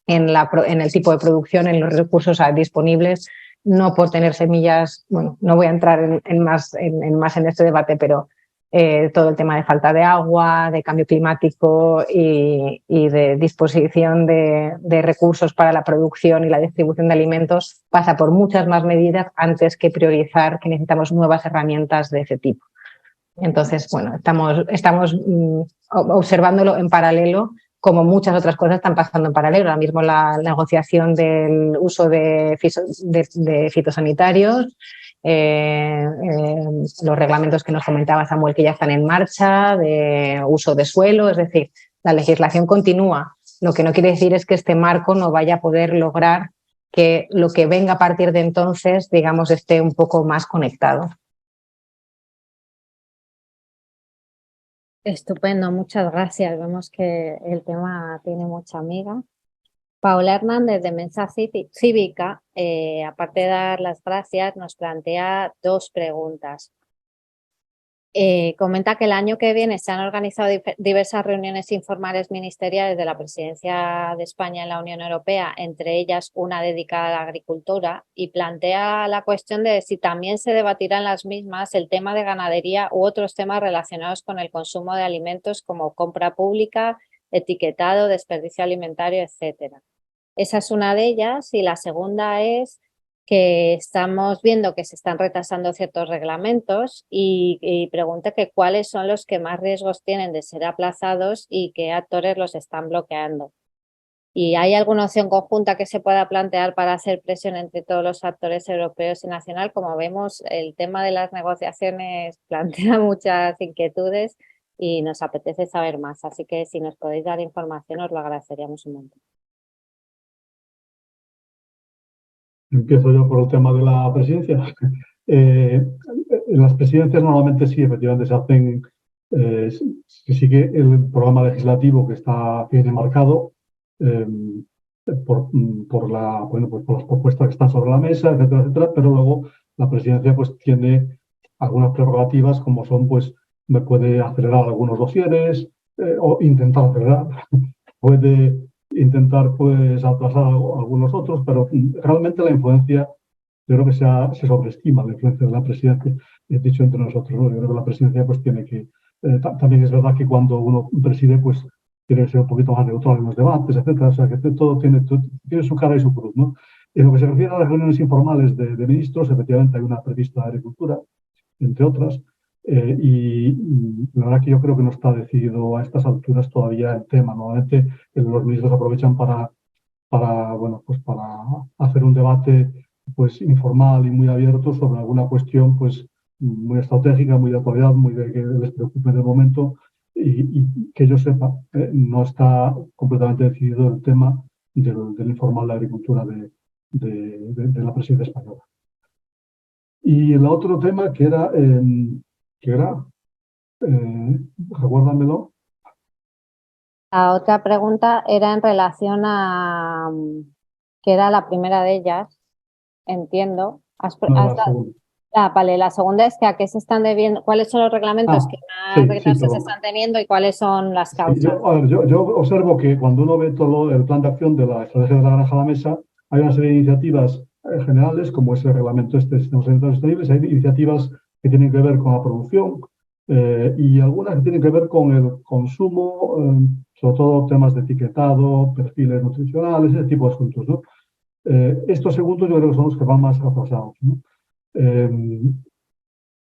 el tipo de producción, en los recursos disponibles, no por tener semillas. Bueno, no voy a entrar más en este debate, pero todo el tema de falta de agua, de cambio climático y de disposición de recursos para la producción y la distribución de alimentos pasa por muchas más medidas antes que priorizar que necesitamos nuevas herramientas de ese tipo. Entonces, bueno, estamos observándolo en paralelo, como muchas otras cosas están pasando en paralelo. Ahora mismo la negociación del uso de fitosanitarios, los reglamentos que nos comentaba Samuel que ya están en marcha, de uso de suelo, es decir, la legislación continúa. Lo que no quiere decir es que este marco no vaya a poder lograr que lo que venga a partir de entonces, digamos, esté un poco más conectado. Estupendo, muchas gracias. Vemos que el tema tiene mucha amiga. Paula Hernández de Mensa Cívica, aparte de dar las gracias, nos plantea 2 preguntas. Comenta que el año que viene se han organizado diversas reuniones informales ministeriales de la Presidencia de España en la Unión Europea, entre ellas una dedicada a la agricultura, y plantea la cuestión de si también se debatirá en las mismas el tema de ganadería u otros temas relacionados con el consumo de alimentos como compra pública, etiquetado, desperdicio alimentario, etcétera. Esa es una de ellas, y la segunda es que estamos viendo que se están retrasando ciertos reglamentos y pregunta que cuáles son los que más riesgos tienen de ser aplazados y qué actores los están bloqueando. ¿Y hay alguna opción conjunta que se pueda plantear para hacer presión entre todos los actores europeos y nacional? Como vemos, el tema de las negociaciones plantea muchas inquietudes y nos apetece saber más. Así que si nos podéis dar información, os lo agradeceríamos un montón. Empiezo yo por el tema de la presidencia. En las presidencias normalmente sí, efectivamente se hacen, se sigue el programa legislativo que tiene marcado por las propuestas que están sobre la mesa, etcétera, etcétera, pero luego la presidencia pues tiene algunas prerrogativas como son, pues, me puede acelerar algunos dosieres o intentar acelerar, puede intentar pues aplazar algunos otros, pero realmente la influencia, yo creo que se sobreestima la influencia de la presidencia, dicho entre nosotros, ¿no? Yo creo que la presidencia pues tiene que, también es verdad que cuando uno preside pues tiene que ser un poquito más neutral en los debates, etcétera, o sea que todo tiene su cara y su cruz, ¿no? En lo que se refiere a las reuniones informales de ministros, efectivamente hay una prevista de agricultura, entre otras, y la verdad que yo creo que no está decidido a estas alturas todavía el tema. Normalmente los ministros aprovechan bueno, pues para hacer un debate pues informal y muy abierto sobre alguna cuestión pues muy estratégica, muy de actualidad, muy de que les preocupe de momento y que yo sepa, no está completamente decidido el tema del informal de agricultura de la presidencia española. Y el otro tema que era recuérdamelo. La otra pregunta era en relación a, que era la primera de ellas, entiendo. No, la segunda. Vale, la segunda es que a qué se están debiendo, cuáles son los reglamentos que más Sí, retrasos se pero están teniendo y cuáles son las sí, causas. a ver, yo observo que cuando uno ve todo el plan de acción de la estrategia de la granja a la mesa, hay una serie de iniciativas generales, como es el reglamento este de sistemas alimentarios sostenibles, hay iniciativas que tienen que ver con la producción y algunas que tienen que ver con el consumo, sobre todo temas de etiquetado, perfiles nutricionales, ese tipo de asuntos, ¿no? Estos segundos yo creo que son los que van más atrasados, ¿no? Eh,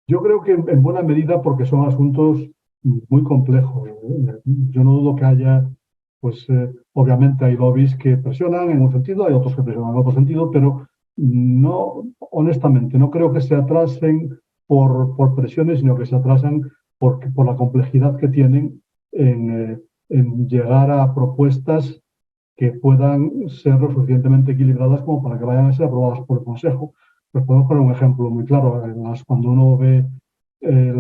yo creo que en buena medida porque son asuntos muy complejos. Yo no dudo que haya, pues obviamente hay lobbies que presionan en un sentido, hay otros que presionan en otro sentido, pero no, honestamente, no creo que se atrasen por presiones, sino que se atrasan por la complejidad que tienen en llegar a propuestas que puedan ser lo suficientemente equilibradas como para que vayan a ser aprobadas por el Consejo. Pues podemos poner un ejemplo muy claro. Cuando uno ve el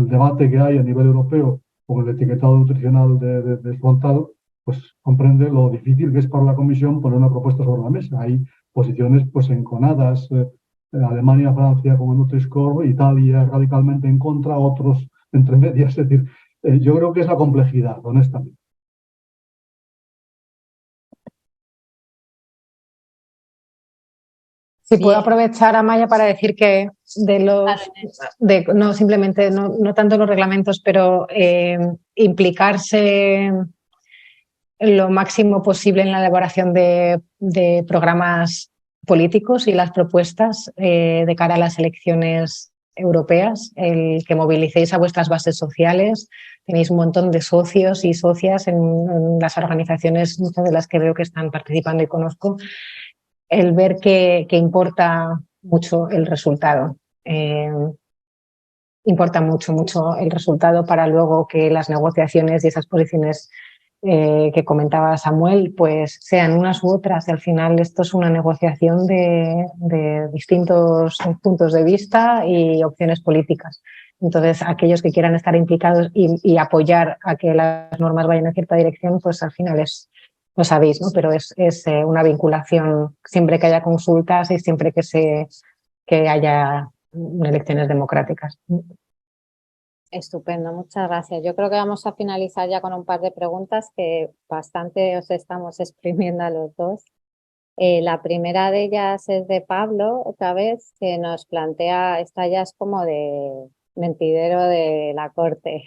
debate que hay a nivel europeo con el etiquetado nutricional de frontal, pues comprende lo difícil que es para la Comisión poner una propuesta sobre la mesa. Hay posiciones pues enconadas, Alemania, Francia con el Nutri-Score, Italia radicalmente en contra, otros entre medias. Es decir, yo creo que es la complejidad, honestamente. Si puedo Bien, aprovechar, Amaya, para decir que no simplemente, no tanto los reglamentos, pero implicarse lo máximo posible en la elaboración de programas políticos y las propuestas de cara a las elecciones europeas, el que movilicéis a vuestras bases sociales. Tenéis un montón de socios y socias en las organizaciones, muchas de las que veo que están participando y conozco, el ver que importa mucho el resultado. Importa mucho el resultado para luego que las negociaciones y esas posiciones que comentaba Samuel, pues sean unas u otras. Y al final esto es una negociación de distintos puntos de vista y opciones políticas. Entonces, aquellos que quieran estar implicados y apoyar a que las normas vayan en cierta dirección, pues al final lo sabéis, ¿no? Pero es una vinculación siempre que haya consultas y siempre que haya elecciones democráticas. estupendo, muchas gracias. Yo creo que vamos a finalizar ya con un par de preguntas que bastante os estamos exprimiendo a los dos. La primera de ellas es de Pablo, otra vez, que nos plantea, esta ya es como de mentidero de la corte,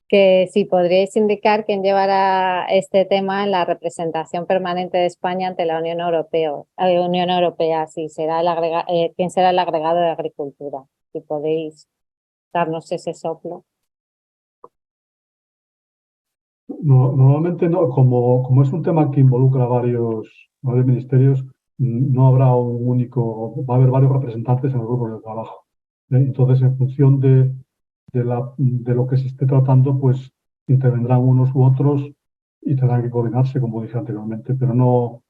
que si podríais indicar quién llevará este tema en la representación permanente de España ante la Unión Europea, si será quién será el agregado de Agricultura, si podéis darnos ese soplo. No, normalmente no, como es un tema que involucra varios ministerios, no habrá un único, va a haber varios representantes en el grupo de trabajo. Entonces, en función de lo que se esté tratando, pues intervendrán unos u otros y tendrán que coordinarse, como dije anteriormente, pero no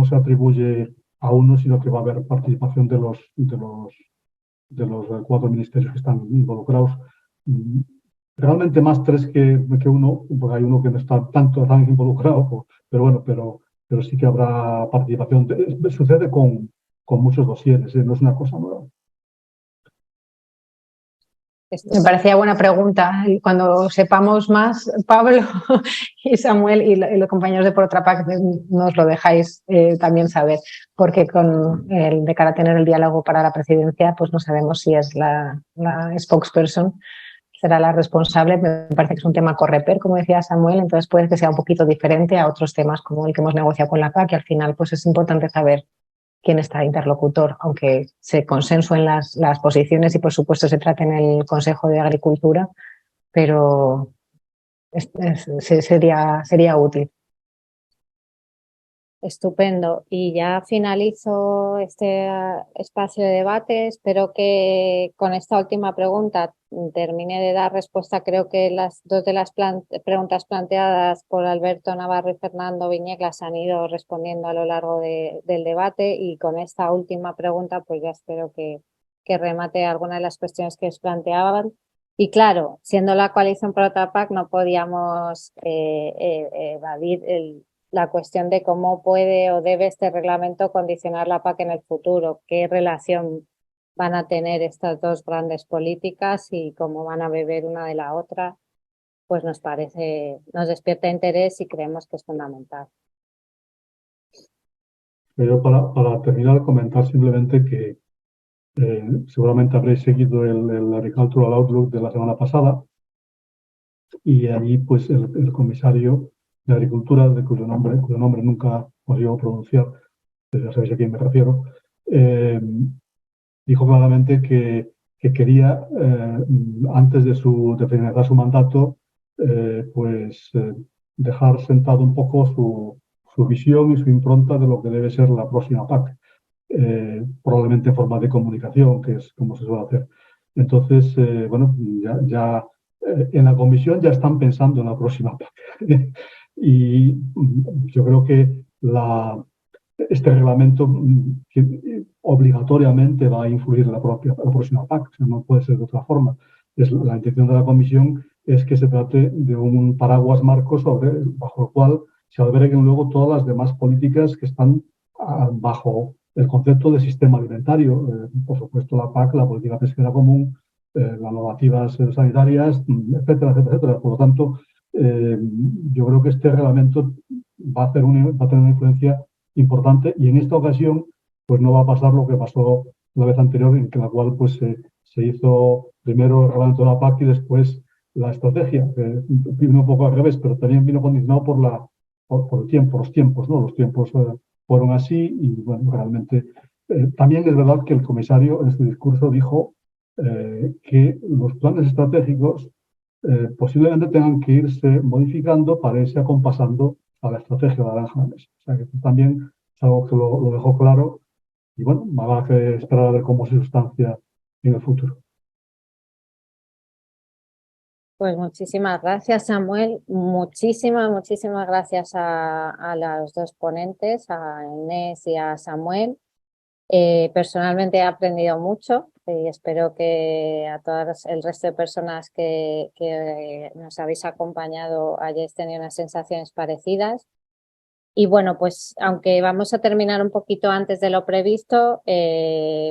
se atribuye a uno, sino que va a haber participación de los cuatro ministerios que están involucrados. Mm, Realmente más tres que uno, porque hay uno que no está tan involucrado, pero bueno, pero sí que habrá participación. Sucede con muchos dosieres, no es una cosa nueva. Me parecía buena pregunta. Y cuando sepamos más, Pablo y Samuel y los compañeros de Por Otra Parte, nos lo dejáis también saber, porque de cara a tener el diálogo para la presidencia, pues no sabemos si es la spokesperson, será la responsable. Me parece que es un tema Correper, como decía Samuel, entonces puede que sea un poquito diferente a otros temas como el que hemos negociado con la PAC, que al final pues es importante saber quién está interlocutor, aunque se consensúen las posiciones y por supuesto se trate en el Consejo de Agricultura, pero sería útil. Estupendo. Y ya finalizo este espacio de debate. Espero que con esta última pregunta termine de dar respuesta. Creo que las dos de las preguntas planteadas por Alberto Navarro y Fernando Viñec las han ido respondiendo a lo largo del debate, y con esta última pregunta pues ya espero que remate algunas de las cuestiones que os planteaban. Y claro, siendo la coalición Pro Tapac no podíamos evadir la cuestión de cómo puede o debe este reglamento condicionar la PAC en el futuro, qué relación van a tener estas dos grandes políticas y cómo van a beber una de la otra, pues nos despierta interés y creemos que es fundamental. Yo para terminar, comentar simplemente que seguramente habréis seguido el Agricultural Outlook de la semana pasada y allí pues el comisario de Agricultura, de cuyo nombre nunca consigo pronunciar, pero ya sabéis a quién me refiero, dijo claramente que quería, antes de finalizar su mandato, dejar sentado un poco su visión y su impronta de lo que debe ser la próxima PAC, probablemente en forma de comunicación, que es como se suele hacer. Entonces, bueno, ya en la comisión ya están pensando en la próxima PAC. Y yo creo que este reglamento obligatoriamente va a influir en la próxima PAC, o sea, no puede ser de otra forma. La intención de la Comisión es que se trate de un paraguas marco bajo el cual se alberguen luego todas las demás políticas que están bajo el concepto de sistema alimentario. Por supuesto, la PAC, la política pesquera común, las normativas sanitarias, etcétera, etcétera, etcétera. Por lo tanto, yo creo que este reglamento va a tener una influencia importante y en esta ocasión pues no va a pasar lo que pasó la vez anterior, en la cual pues se hizo primero el reglamento de la PAC y después la estrategia. Vino un poco al revés, pero también vino condicionado por el tiempo, los tiempos, ¿no? Los tiempos fueron así y bueno, realmente también es verdad que el comisario en su discurso dijo que los planes estratégicos posiblemente tengan que irse modificando para irse acompasando a la estrategia de la granja de mesa. O sea que también es algo que lo dejó claro y bueno, habrá que esperar a ver cómo se sustancia en el futuro. Pues muchísimas gracias, Samuel. Muchísimas gracias a los dos ponentes, a Inés y a Samuel. Personalmente he aprendido mucho y espero que a todas el resto de personas que nos habéis acompañado hayáis tenido unas sensaciones parecidas. Y bueno, pues aunque vamos a terminar un poquito antes de lo previsto,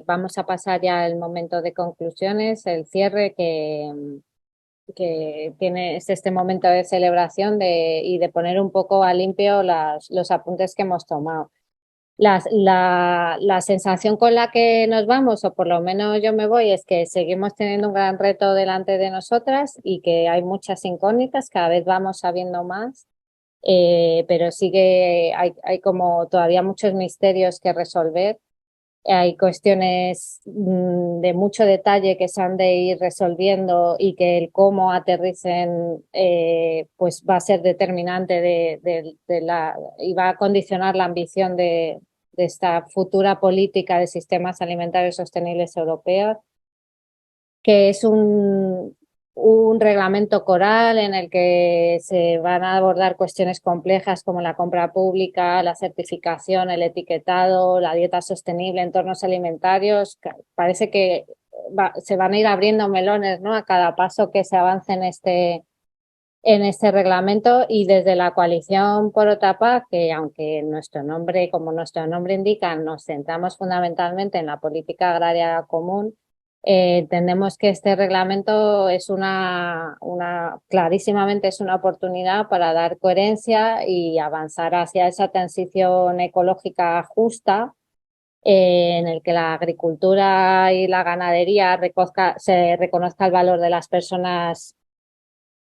vamos a pasar ya al momento de conclusiones, el cierre que tiene este momento de celebración y de poner un poco a limpio los apuntes que hemos tomado. La sensación con la que nos vamos, o por lo menos yo me voy, es que seguimos teniendo un gran reto delante de nosotras y que hay muchas incógnitas, cada vez vamos sabiendo más, pero hay como todavía muchos misterios que resolver. Hay cuestiones de mucho detalle que se han de ir resolviendo y que el cómo aterricen pues va a ser determinante y va a condicionar la ambición de esta futura política de sistemas alimentarios sostenibles europeos, que es un reglamento coral en el que se van a abordar cuestiones complejas como la compra pública, la certificación, el etiquetado, la dieta sostenible, entornos alimentarios. Parece que se van a ir abriendo melones, ¿no?, a cada paso que se avance en este reglamento, y desde la coalición por otra parte, que aunque como nuestro nombre indica, nos centramos fundamentalmente en la política agraria común, entendemos que este reglamento es clarísimamente es una oportunidad para dar coherencia y avanzar hacia esa transición ecológica justa, en el que la agricultura y la ganadería se reconozca el valor de las personas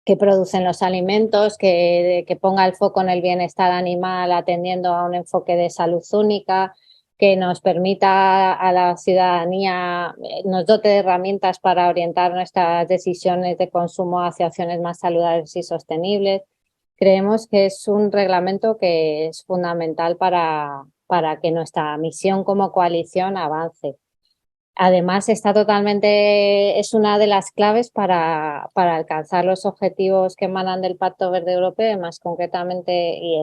que producen los alimentos, que ponga el foco en el bienestar animal atendiendo a un enfoque de salud única, que nos permita a la ciudadanía, nos dote de herramientas para orientar nuestras decisiones de consumo hacia acciones más saludables y sostenibles. Creemos que es un reglamento que es fundamental para que nuestra misión como coalición avance. Además, es una de las claves para alcanzar los objetivos que emanan del Pacto Verde Europeo, más concretamente y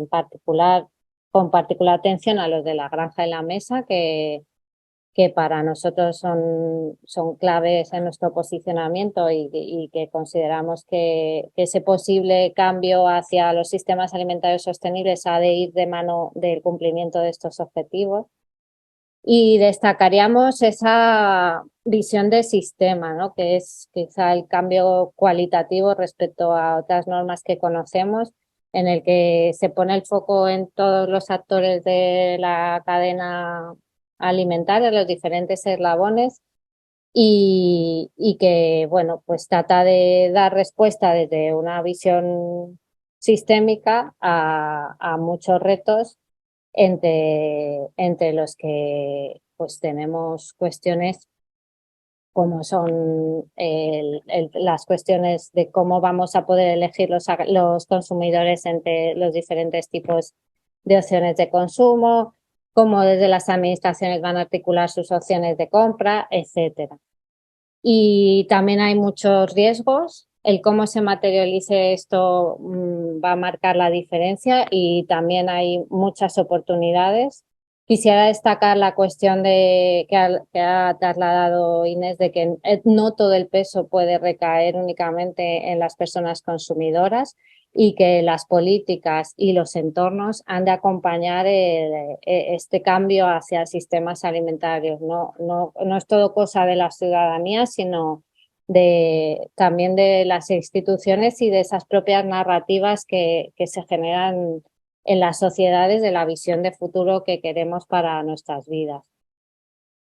con particular atención a los de la granja y la mesa, que para nosotros son claves en nuestro posicionamiento y que consideramos que ese posible cambio hacia los sistemas alimentarios sostenibles ha de ir de mano del cumplimiento de estos objetivos. Y destacaríamos esa visión de sistema, ¿no? Que es quizá el cambio cualitativo respecto a otras normas que conocemos, en el que se pone el foco en todos los actores de la cadena alimentaria, los diferentes eslabones, y que, bueno, pues trata de dar respuesta desde una visión sistémica a muchos retos entre los que pues tenemos cuestiones como son las cuestiones de cómo vamos a poder elegir los consumidores entre los diferentes tipos de opciones de consumo, cómo desde las administraciones van a articular sus opciones de compra, etcétera. Y también hay muchos riesgos. El cómo se materialice esto va a marcar la diferencia, y también hay muchas oportunidades. Quisiera destacar la cuestión que ha trasladado Inés, de que no todo el peso puede recaer únicamente en las personas consumidoras, y que las políticas y los entornos han de acompañar este cambio hacia sistemas alimentarios. No es todo cosa de la ciudadanía, sino también de las instituciones y de esas propias narrativas que se generan en las sociedades, de la visión de futuro que queremos para nuestras vidas.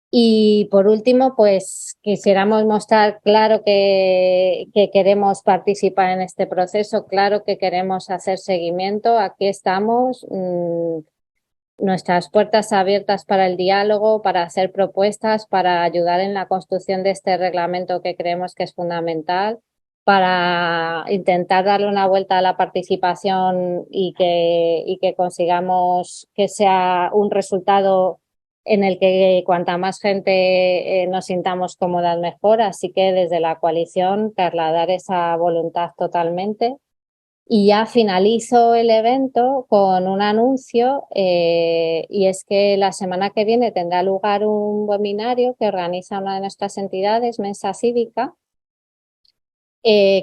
Y por último, pues quisiéramos mostrar claro que queremos participar en este proceso, claro que queremos hacer seguimiento. Aquí estamos, nuestras puertas abiertas para el diálogo, para hacer propuestas, para ayudar en la construcción de este reglamento que creemos que es fundamental, para intentar darle una vuelta a la participación y que consigamos que sea un resultado en el que cuanta más gente nos sintamos cómodas, mejor. Así que desde la coalición trasladar esa voluntad totalmente. Y ya finalizo el evento con un anuncio, y es que la semana que viene tendrá lugar un webinario que organiza una de nuestras entidades, Mensa Cívica,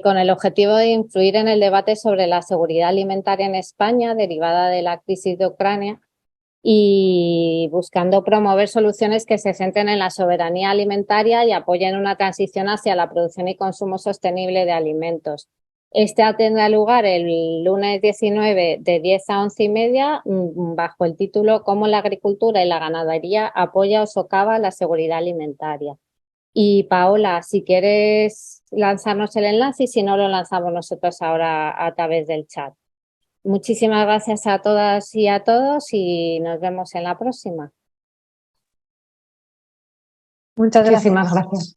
con el objetivo de influir en el debate sobre la seguridad alimentaria en España derivada de la crisis de Ucrania, y buscando promover soluciones que se centren en la soberanía alimentaria y apoyen una transición hacia la producción y consumo sostenible de alimentos. Tendrá lugar el lunes 19 de 10 a 11:30 bajo el título "Cómo la agricultura y la ganadería apoya o socava la seguridad alimentaria". Y Paola, si quieres lanzarnos el enlace, y si no, lo lanzamos nosotros ahora a través del chat. Muchísimas gracias a todas y a todos, y nos vemos en la próxima. Muchas gracias. Muchas gracias.